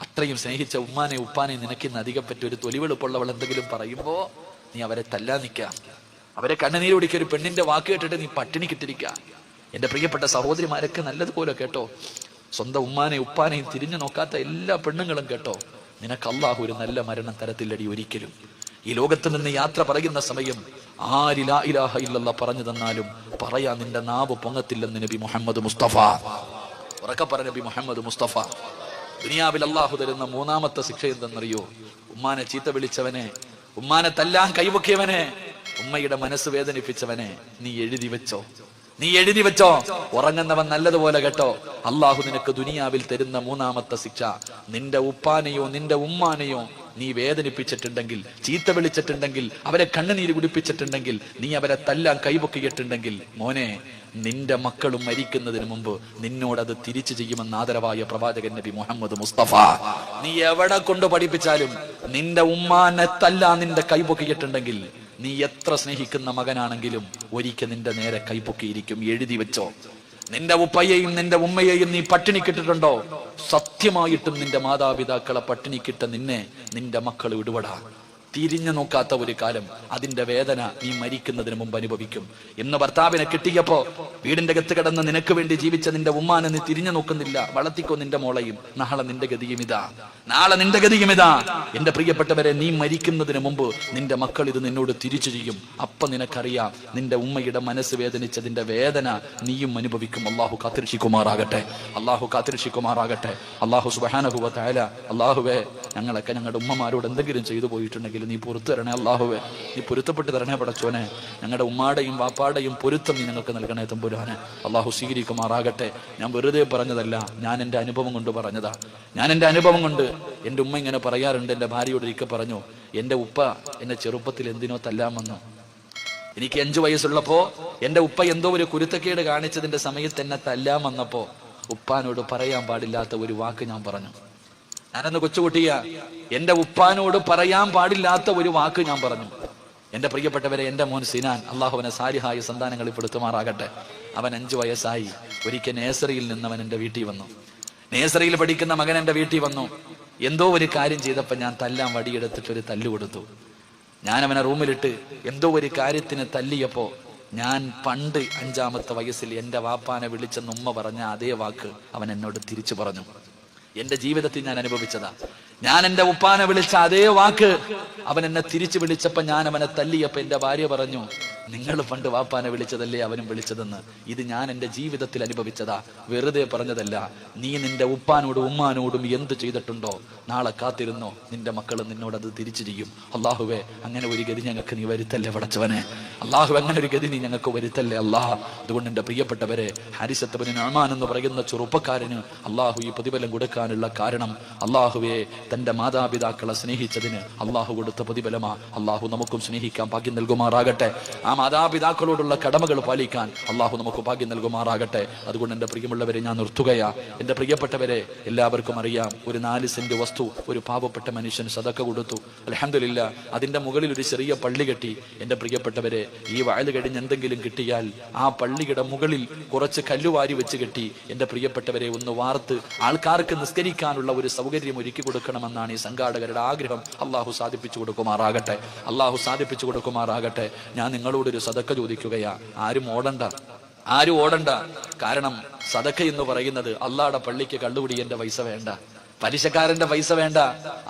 അത്രയും സ്നേഹിച്ച ഉമ്മാനെ ഉപ്പാനെ നിനക്കിന്ന് അധികം പറ്റി ഒരു തൊലിവെളുപ്പുള്ളവൾ എന്തെങ്കിലും പറയുമ്പോ നീ അവരെ തല്ലാൻ നിൽക്കുക, അവരെ കണ്ണുനീര് കുടിക്കുക. ഒരു പെണ്ണിന്റെ വാക്ക് കേട്ടിട്ട് നീ പട്ടിണി കിട്ടിരിക്കുക. എന്റെ പ്രിയപ്പെട്ട സഹോദരിമാരൊക്കെ നല്ലതുപോലെ കേട്ടോ. സ്വന്തം ഉമ്മാനെ ഉപ്പാനെയും തിരിഞ്ഞു നോക്കാത്ത എല്ലാ പെണ്ണുങ്ങളും കേട്ടോ. നിനക്ക് അള്ളാഹു ഒരു നല്ല മരണം തരത്തില്ലടി ഒരിക്കലും. ഈ ലോകത്ത് നിന്ന് യാത്ര പറയുന്ന സമയം ആര് ലാ ഇലാഹ ഇല്ലല്ലാഹ് പറഞ്ഞു തന്നാലും പറയാ നിന്റെ നാവ് പൊങ്ങത്തില്ലെന്ന് നബി മുഹമ്മദ് മുസ്തഫ. ഉറക്കെ പറ നബി മുഹമ്മദ് മുസ്തഫ. ദുനിയാവിൽ അള്ളാഹു തരുന്ന 3ാമത്തെ ശിക്ഷ എന്തെന്നറിയോ? ഉമ്മാനെ ചീത്ത വിളിച്ചവനെ, ഉമ്മാനെ തല്ലാൻ കൈവക്കിയവനെ, ഉമ്മയുടെ മനസ്സ് വേദനിപ്പിച്ചവനെ നീ എഴുതി വെച്ചോ, നീ എഴുതി വെച്ചോ. ഉറങ്ങുന്നവൻ നല്ലതുപോലെ കേട്ടോ. അള്ളാഹു നിനക്ക് ദുനിയാവിൽ തരുന്ന 3ാമത്തെ ശിക്ഷ, നിന്റെ ഉപ്പാനെയോ നിന്റെ ഉമ്മാനെയോ നീ വേദനിപ്പിച്ചിട്ടുണ്ടെങ്കിൽ, ചീത്ത വിളിച്ചിട്ടുണ്ടെങ്കിൽ, അവരെ കണ്ണുനീര് കുടിപ്പിച്ചിട്ടുണ്ടെങ്കിൽ, നീ അവരെ തല്ലാൻ കൈപൊക്കിയിട്ടുണ്ടെങ്കിൽ, മോനെ, നിന്റെ മക്കളും മരിക്കുന്നതിന് മുമ്പ് നിന്നോടത് തിരിച്ചു ചെയ്യുമെന്ന് ആദരവായ പ്രവാചകൻ നബി മുഹമ്മദ് മുസ്തഫ. നീ എവിടെ കൊണ്ട് പഠിപ്പിച്ചാലും നിന്റെ ഉമ്മാനെ തല്ലാൻ നിന്റെ കൈപൊക്കിയിട്ടുണ്ടെങ്കിൽ, നീ എത്ര സ്നേഹിക്കുന്ന മകനാണെങ്കിലും ഒരിക്കൽ നിന്റെ നേരെ കൈപൊക്കിയിരിക്കും. എഴുതി വെച്ചോ. നിന്റെ ഉപ്പയെയും നിന്റെ ഉമ്മയെയും നീ പട്ടിണിക്കിട്ടിട്ടുണ്ടോ? സത്യമായിട്ടും നിന്റെ മാതാപിതാക്കളെ പട്ടിണിക്കിട്ട നിന്നെ നിന്റെ മക്കൾ വിടുവടാ. തിരിഞ്ഞു നോക്കാത്ത ഒരു കാലം, അതിന്റെ വേദന നീ മരിക്കുന്നതിന് മുമ്പ് അനുഭവിക്കും. ഇന്ന് ഭർത്താവിനെ കിട്ടിയപ്പോ വീടിന്റെ അകത്ത് കിടന്ന് നിനക്ക് വേണ്ടി ജീവിച്ച നിന്റെ ഉമ്മാനെ നീ തിരിഞ്ഞു നോക്കുന്നില്ല. വളർത്തിക്കോ നിന്റെ മോളെയും. നാളെ നിന്റെ ഗതിയും ഇതാ, നാളെ നിന്റെ ഗതിയും ഇതാ. എന്റെ പ്രിയപ്പെട്ടവരെ, നീ മരിക്കുന്നതിന് മുമ്പ് നിന്റെ മക്കൾ ഇത് നിന്നോട് തിരിച്ചു ചെയ്യും. അപ്പൊ നിനക്കറിയാം നിന്റെ ഉമ്മയുടെ മനസ്സ് വേദനിച്ചതിന്റെ വേദന നീയും അനുഭവിക്കും. അള്ളാഹു കാത്തിരക്ഷിക്കുമാറാകട്ടെ, അള്ളാഹു കാത്തിരക്ഷിക്കുമാറാകട്ടെ. അള്ളാഹു സുബ്ഹാനഹു വ തആല, അള്ളാഹുവേ, ഞങ്ങളൊക്കെ ഞങ്ങളുടെ ഉമ്മമാരോട് എന്തെങ്കിലും ചെയ്തു പോയിട്ടുണ്ടെങ്കിൽ നീ പൊറുത്തു തരണേ അള്ളാഹുവേ, നീ പൊരുത്തപ്പെട്ട് തരണേ പടച്ചോനെ. ഞങ്ങളുടെ ഉമ്മാടെയും വാപ്പാടെയും പൊരുത്തം നീ ഞങ്ങൾക്ക് നൽകണേ തമ്പുരാനെ. അള്ളാഹു സ്വീകരിക്കുമാറാകട്ടെ. ഞാൻ വെറുതെ പറഞ്ഞതല്ല, ഞാൻ എൻ്റെ അനുഭവം കൊണ്ട് പറഞ്ഞതാ. ഞാൻ എൻ്റെ അനുഭവം കൊണ്ട്, എൻ്റെ ഉമ്മ ഇങ്ങനെ പറയാറുണ്ട്. എൻ്റെ ഭാര്യയോട് ഒരിക്കൽ പറഞ്ഞു, എൻ്റെ ഉപ്പ എന്നെ ചെറുപ്പത്തിൽ എന്തിനോ തല്ലാൻ വന്നു. എനിക്ക് 5 വയസ്സുള്ളപ്പോ എൻ്റെ ഉപ്പ എന്തോ ഒരു കുരുത്തക്കേട് കാണിച്ചതിന്റെ സമയത്ത് എന്നെ തല്ലാൻ വന്നപ്പോ ഉപ്പാനോട് പറയാൻ പാടില്ലാത്ത ഒരു വാക്ക് ഞാൻ പറഞ്ഞു. ഞാനന്ന് കൊച്ചുകുട്ടിയ, എന്റെ ഉപ്പാനോട് പറയാൻ പാടില്ലാത്ത ഒരു വാക്ക് ഞാൻ പറഞ്ഞു. എന്റെ പ്രിയപ്പെട്ടവരെ, എന്റെ മോൻ സിനാൻ, അള്ളാഹുവിനെ സാലിഹായ സന്താനങ്ങളിൽ പെടുത്തുമാറാകട്ടെ. അവൻ 5 വയസ്സായി. ഒരിക്കൽ നേഴ്സറിയിൽ നിന്ന് അവൻ എൻ്റെ വീട്ടിൽ വന്നു. നേഴ്സറിയിൽ പഠിക്കുന്ന മകൻ എൻ്റെ വീട്ടിൽ വന്നു. എന്തോ ഒരു കാര്യം ചെയ്തപ്പോൾ ഞാൻ തല്ലാൻ വടിയെടുത്തിട്ട് ഒരു തല്ല് കൊടുത്തു. ഞാൻ അവനെ റൂമിലിട്ട് എന്തോ ഒരു കാര്യത്തിന് തല്ലിയപ്പോ ഞാൻ പണ്ട് 5ാമത്തെ വയസ്സിൽ എൻ്റെ വാപ്പാനെ വിളിച്ചെന്ന് ഉമ്മ പറഞ്ഞ അതേ വാക്ക് അവൻ എന്നോട് തിരിച്ചു പറഞ്ഞു. എന്റെ ജീവിതത്തിൽ ഞാൻ അനുഭവിച്ചതാ. ഞാൻ എന്റെ ഉപ്പാനെ വിളിച്ച അതേ വാക്ക് അവൻ എന്നെ തിരിച്ചു വിളിച്ചപ്പോ ഞാൻ അവനെ തല്ലിയപ്പോ എന്റെ ഭാര്യ പറഞ്ഞു, നിങ്ങൾ പണ്ട് വാപ്പാനെ വിളിച്ചതല്ലേ അവനും വിളിച്ചതെന്ന്. ഇത് ഞാൻ എന്റെ ജീവിതത്തിൽ അനുഭവിച്ചതാ, വെറുതെ പറഞ്ഞതല്ല. നീ നിന്റെ ഉപ്പാനോടും ഉമ്മാനോടും എന്ത് ചെയ്തിട്ടുണ്ടോ നാളെ കാത്തിരുന്നോ, നിന്റെ മക്കൾ നിന്നോട് അത് തിരിച്ചു ചെയ്യും. അള്ളാഹുവേ, അങ്ങനെ ഒരു ഗതി ഞങ്ങൾക്ക് നീ വരുത്തല്ലേ പടച്ചവനെ. അള്ളാഹു, അങ്ങനെ ഒരു ഗതി നീ ഞങ്ങൾക്ക് വരുത്തല്ലേ അള്ളാഹ്. അതുകൊണ്ട് എന്റെ പ്രിയപ്പെട്ടവരെ, ഹാരിസത്ത് ബിൻ നുഅ്മാൻ എന്ന് പറയുന്ന ചെറുപ്പക്കാരന് അള്ളാഹു ഈ പ്രതിഫലം കൊടുക്കാനുള്ള കാരണം അള്ളാഹുവെ തന്റെ മാതാപിതാക്കളെ സ്നേഹിച്ചതിന് അള്ളാഹു കൊടുത്ത പ്രതിഫലമാ. അള്ളാഹു നമുക്കും സ്നേഹിക്കാൻ ഭാഗ്യം നൽകുമാറാകട്ടെ. ആ മാതാപിതാക്കളോടുള്ള കടമകൾ പാലിക്കാൻ അള്ളാഹു നമുക്ക് ഭാഗ്യം നൽകുമാറാകട്ടെ. അതുകൊണ്ട് എന്റെ പ്രിയമുള്ളവരെ ഞാൻ നിർത്തുകയാ. എന്റെ പ്രിയപ്പെട്ടവരെ, എല്ലാവർക്കും അറിയാം, ഒരു 4 സെന്റ് വസ്തു ഒരു പാവപ്പെട്ട മനുഷ്യൻ സദക്ക കൊടുത്തു. അൽഹംദുലില്ലാ, അതിന്റെ മുകളിൽ ഒരു ചെറിയ പള്ളി കെട്ടി. എന്റെ പ്രിയപ്പെട്ടവരെ, ഈ വയല് കഴിഞ്ഞ് എന്തെങ്കിലും കിട്ടിയാൽ ആ പള്ളിയുടെ മുകളിൽ കുറച്ച് കല്ലുവാരി വെച്ച് കെട്ടി എന്റെ പ്രിയപ്പെട്ടവരെ ഒന്ന് വാർത്ത് ആൾക്കാർക്ക് നിസ്കരിക്കാനുള്ള ഒരു സൗകര്യം ഒരുക്കി കൊടുക്കണമെന്നാണ് ഈ സംഘാടകരുടെ ആഗ്രഹം. അള്ളാഹു സാധിപ്പിച്ചു കൊടുക്കുമാറാകട്ടെ. അള്ളാഹു സാധിപ്പിച്ചു കൊടുക്കുമാറാകട്ടെ. ഞാൻ നിങ്ങളോടൊരു സദക്ക ചോദിക്കുകയാ. ആരും ഓടണ്ട. കാരണം സദക്ക എന്ന് പറയുന്നത് അള്ളാഹുടെ പള്ളിക്ക് കള്ളുകുടിയന്റെ പൈസ വേണ്ട, പലിശക്കാരന്റെ പൈസ വേണ്ട,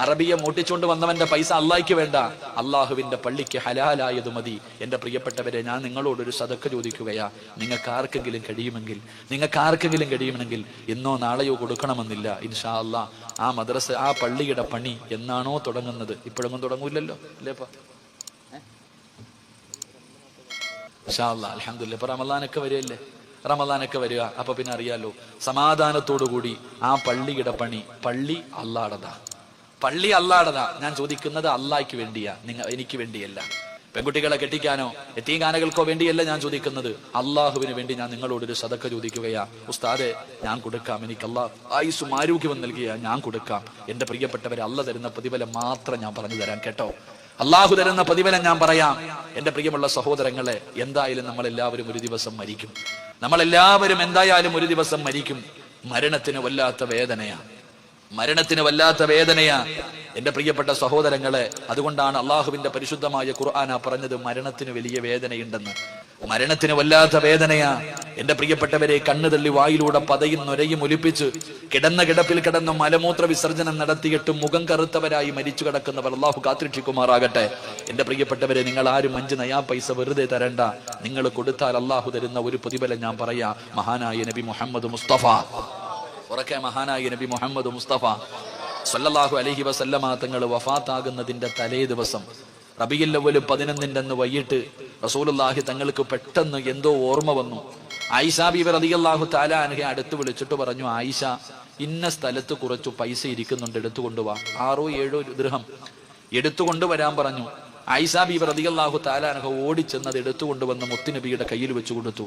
അറബിയെ മോട്ടിച്ചുകൊണ്ട് വന്നവന്റെ പൈസ അള്ളാഹിക്ക് വേണ്ട, അള്ളാഹുവിന്റെ പള്ളിക്ക് ഹലാലായത് മതി. എന്റെ പ്രിയപ്പെട്ടവരെ, ഞാൻ നിങ്ങളോടൊരു സദക്ക ചോദിക്കുകയാ. നിങ്ങൾക്ക് ആർക്കെങ്കിലും കഴിയുമെങ്കിൽ ഇന്നോ നാളെയോ കൊടുക്കണമെന്നില്ല. ഇൻഷാ അള്ളാഹ് ആ മദ്രസ, ആ പള്ളിയുടെ പണി എന്നാണോ തുടങ്ങുന്നത്, ഇപ്പോഴൊന്നും തുടങ്ങൂല്ലല്ലോ അല്ലേപ്പാ. ഇൻഷാ അള്ളാഹ് അൽഹംദുലില്ലാ. ഇപ്പൊ റമദാനൊക്കെ വരിക. അപ്പൊ പിന്നെ അറിയാലോ, സമാധാനത്തോടുകൂടി ആ പള്ളിയുടെ പള്ളി അള്ളാടതാ. ഞാൻ ചോദിക്കുന്നത് അള്ളാഹ്ക്ക് വേണ്ടിയാ, എനിക്ക് വേണ്ടിയല്ല. പെൺകുട്ടികളെ കെട്ടിക്കാനോ യതീംഖാനകൾക്കോ വേണ്ടിയല്ല ഞാൻ ചോദിക്കുന്നത്, അള്ളാഹുവിന് വേണ്ടി ഞാൻ നിങ്ങളോടൊരു സദക്ക ചോദിക്കുകയാ. ഉസ്താദെ, ഞാൻ കൊടുക്കാം, എനിക്ക് അള്ളാഹ് ആയുസ്സും ആരോഗ്യവും നൽകിയ ഞാൻ കൊടുക്കാം. എന്റെ പ്രിയപ്പെട്ടവരെ, അള്ളാഹ് തരുന്ന പ്രതിഫലം മാത്രം ഞാൻ പറഞ്ഞു തരാം കേട്ടോ. അള്ളാഹു തരുന്ന പ്രതിഫലം ഞാൻ പറയാം. എന്റെ പ്രിയമുള്ള സഹോദരങ്ങളെ, എന്തായാലും നമ്മളെല്ലാവരും ഒരു ദിവസം മരിക്കും. മരണത്തിന് വല്ലാത്ത വേദനയാ എന്റെ പ്രിയപ്പെട്ട സഹോദരങ്ങളെ. അതുകൊണ്ടാണ് അള്ളാഹുവിന്റെ പരിശുദ്ധമായ ഖുർആന പറഞ്ഞത് മരണത്തിന് വലിയ വേദനയുണ്ടെന്ന്. മരണത്തിന് വല്ലാത്ത വേദനയാ എന്റെ പ്രിയപ്പെട്ടവരെ. കണ്ണു തള്ളി വായിലൂടെ പതയും നൊരയും ഒലിപ്പിച്ച് കിടന്ന കിടപ്പിൽ കിടന്ന് മലമൂത്ര വിസർജനം നടത്തിയിട്ടും മുഖം കറുത്തവരായി മരിച്ചു കിടക്കുന്നവർ അള്ളാഹു കാത്തിരക്ഷിക്കുമാറാകട്ടെ. എന്റെ പ്രിയപ്പെട്ടവരെ, നിങ്ങൾ ആരും 5 നയാ പൈസ വെറുതെ തരണ്ട. നിങ്ങൾ കൊടുത്താൽ അള്ളാഹു തരുന്ന ഒരു പ്രതിഫലം ഞാൻ പറയാ. മഹാനായ നബി മുഹമ്മദ് മുസ്തഫ സല്ലല്ലാഹു അലൈഹി വസല്ലമ തങ്ങൾ വഫാത്താകുന്നതിന്റെ തലേ ദിവസം റബീഉൽ അവ്വൽ 11 വൈകിട്ട് റസൂലുള്ളാഹി തങ്ങൾക്ക് പെട്ടെന്ന് എന്തോ ഓർമ്മ വന്നു. ആയിഷ ബീവി റളിയല്ലാഹു തആല അൻഹയെ അടുത്ത് വിളിച്ചിട്ട് പറഞ്ഞു, ആയിഷ, ഇന്ന സ്ഥലത്ത് കുറച്ചു പൈസ ഇരിക്കുന്നുണ്ട്, എടുത്തുകൊണ്ടുവാ. 6-7 ദിർഹം എടുത്തുകൊണ്ടുവരാൻ പറഞ്ഞു. ആയിഷ ബീവി റളിയല്ലാഹു തആല അൻഹ ഓടിച്ചെന്നത് എടുത്തുകൊണ്ടുവന്ന് മുത്തുനബിയുടെ കയ്യിൽ വെച്ചു കൊടുത്തു.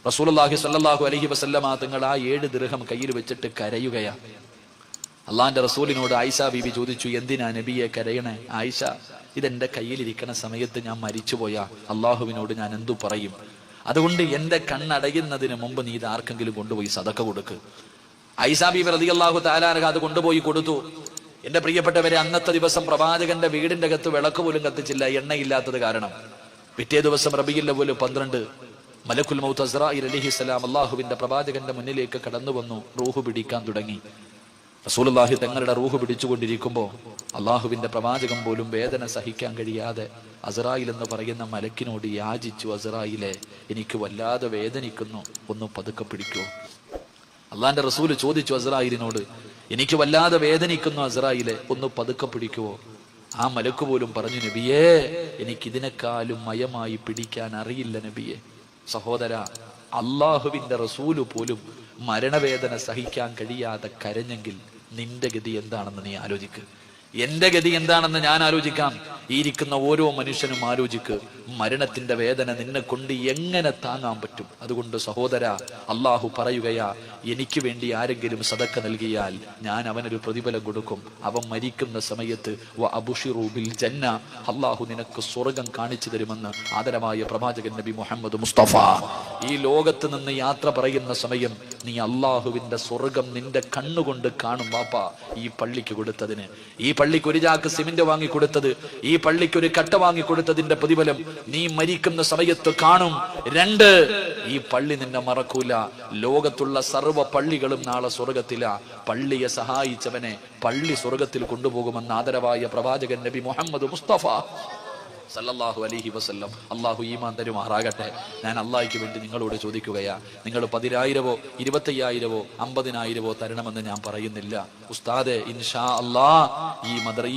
റസൂലുള്ളാഹി സ്വല്ലല്ലാഹു അലൈഹി വസല്ലമ തങ്ങൾ ആ 7 ദിർഹം കയ്യിൽ വെച്ചിട്ട് കരയുകയാ. അള്ളാന്റെ റസൂലിനോട് ആയിഷ ബീബി ചോദിച്ചു, എന്തിനാ നബിയെ കരയണേ? ആയിഷ, ഇതെന്റെ കയ്യിലിരിക്കുന്ന സമയത്ത് ഞാൻ മരിച്ചുപോയാ അള്ളാഹുവിനോട് ഞാൻ എന്തു പറയും? അതുകൊണ്ട് എന്റെ കണ്ണടയുന്നതിന് മുമ്പ് നീ ഇത് ആർക്കെങ്കിലും കൊണ്ടുപോയി സദക്ക കൊടുക്ക്. ആയിഷ ബീബി റളിയല്ലാഹു തആല അൻഹ അത് കൊണ്ടുപോയി കൊടുത്തു. എന്റെ പ്രിയപ്പെട്ടവരെ, അന്നത്തെ ദിവസം പ്രവാചകന്റെ വീടിന്റെ അകത്ത് വിളക്ക് പോലും കത്തിച്ചില്ല, എണ്ണയില്ലാത്തത് കാരണം. പിറ്റേ ദിവസം റബീഉൽ അവ്വൽ 12 മലക്കുൽ മൗത്ത് അസ്റായിൽ അലൈഹിസ്സലാം അള്ളാഹുവിന്റെ പ്രവാചകന്റെ മുന്നിലേക്ക് കടന്നു വന്നു. റൂഹ് പിടിക്കാൻ തുടങ്ങി. റസൂലുള്ളാഹി തങ്ങളുടെ റൂഹ് പിടിച്ചുകൊണ്ടിരിക്കുമ്പോൾ അള്ളാഹുവിന്റെ പ്രവാചകം പോലും വേദന സഹിക്കാൻ കഴിയാതെ അസ്റായിൽ എന്ന് പറയുന്ന മലക്കിനോട് യാചിച്ചു, അസ്റായിലെ, എനിക്ക് വല്ലാതെ വേദനിക്കുന്നു, ഒന്ന് പതുക്കെ പിടിക്കോ. അള്ളാന്റെ റസൂല് ചോദിച്ചു അസ്റായിലിനോട്, എനിക്ക് വല്ലാതെ വേദനിക്കുന്നു അസ്റായിലെ, ഒന്ന് പതുക്കെ പിടിക്കുവോ? ആ മലക്ക് പോലും പറഞ്ഞു, നബിയേ, എനിക്കിതിനെക്കാളും മയമായി പിടിക്കാൻ അറിയില്ല നബിയെ. സഹോദര, അള്ളാഹുവിന്റെ റസൂല് പോലും മരണവേദന സഹിക്കാൻ കഴിയാതെ കരഞ്ഞെങ്കിൽ നിന്റെ ഗതി എന്താണെന്ന് നീ ആലോചിക്ക്. എന്റെ ഗതി എന്താണെന്ന് ഞാൻ ആലോചിക്കാം. ഈ ഇരിക്കുന്ന ഓരോ മനുഷ്യനും ആലോചിക്ക്. മരണത്തിന്റെ വേദന നിന്നെ കൊണ്ട് എങ്ങനെ താങ്ങാൻ പറ്റും? അതുകൊണ്ട് സഹോദര, അള്ളാഹു പറയുകയാ, എനിക്ക് വേണ്ടി ആരെങ്കിലും സദക്ക നൽകിയാൽ ഞാൻ അവനൊരു പ്രതിഫലം കൊടുക്കും. അവൻ മരിക്കുന്ന സമയത്ത് വഅബ്ശിറൂ ബിൽ ജന്ന, അള്ളാഹു നിനക്ക് സ്വർഗം കാണിച്ചു തരുമെന്ന് ആദരമായ പ്രവാചകൻ നബി മുഹമ്മദ് മുസ്തഫ ഈ ലോകത്ത് നിന്ന് യാത്ര പറയുന്ന സമയം നീ അള്ളാഹുവിന്റെ സ്വർഗം നിന്റെ കണ്ണുകൊണ്ട് കാണും വാപ്പാ. ഈ പള്ളിക്ക് കൊടുത്തതിന്, ഈ പള്ളിക്ക് ഒരു ചാക്ക് സിമന്റ് വാങ്ങിക്കൊടുത്തത്, ഈ പള്ളിക്ക് ഒരു കട്ട വാങ്ങിക്കൊടുത്തതിന്റെ പ്രതിഫലം നീ മരിക്കുന്ന സമയത്ത് കാണും. 2, ഈ പള്ളി നിന്നെ മറക്കൂല. ലോകത്തുള്ള സർവ്വ പള്ളികളും നാളെ സ്വർഗത്തിലാ. പള്ളിയെ സഹായിച്ചവനെ പള്ളി സ്വർഗത്തിൽ കൊണ്ടുപോകുമെന്ന് ആദരവായ പ്രവാചകൻ നബി മുഹമ്മദ് മുസ്തഫ സല്ലല്ലാഹു അലൈഹി വസല്ലം. അള്ളാഹു ഈമാൻ തരുമാറാകട്ടെ. ഞാൻ അള്ളാഹിക്ക് വേണ്ടി നിങ്ങളോട് ചോദിക്കുകയാ, നിങ്ങൾ 10,000-വോ 25,000-വോ 50,000-വോ തരണമെന്ന് ഞാൻ പറയുന്നില്ല. ഉസ്താദെ, ഇൻഷാ അല്ലാ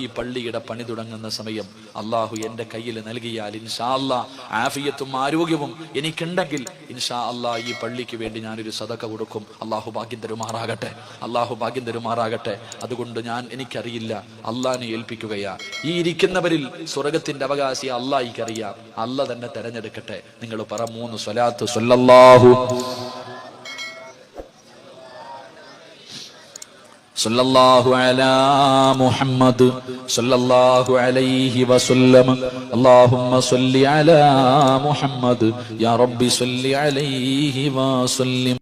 ഈ പള്ളിയുടെ പണി തുടങ്ങുന്ന സമയം അള്ളാഹു എന്റെ കയ്യിൽ നൽകിയാൽ ഇൻഷാ അല്ലാ ആഫിയത്തും ആരോഗ്യവും എനിക്കുണ്ടെങ്കിൽ ഇൻഷാ അല്ലാ ഈ പള്ളിക്ക് വേണ്ടി ഞാനൊരു സദഖ കൊടുക്കും. അള്ളാഹു ഭാഗ്യം തരുമാറാകട്ടെ, അള്ളാഹു ഭാഗ്യം തരുമാറാകട്ടെ. അതുകൊണ്ട് എനിക്കറിയില്ല, അള്ളാഹിനെ ഏൽപ്പിക്കുകയാ. ഈ ഇരിക്കുന്നവരിൽ സ്വർഗത്തിന്റെ അവകാശം അല്ലാഹിക്കറിയാം. അല്ല തന്നെ തെരഞ്ഞെടുക്കട്ടെ. നിങ്ങൾ പറ 3 സ്വലാത്ത്. സല്ലല്ലാഹു അലാ മുഹമ്മദ് സല്ലല്ലാഹു അലൈഹി വസല്ലം. അല്ലാഹുമ്മ സ്വല്ലി അലാ മുഹമ്മദ് യാ റബ്ബി സ്വല്ലി അലൈഹി വസല്ലം.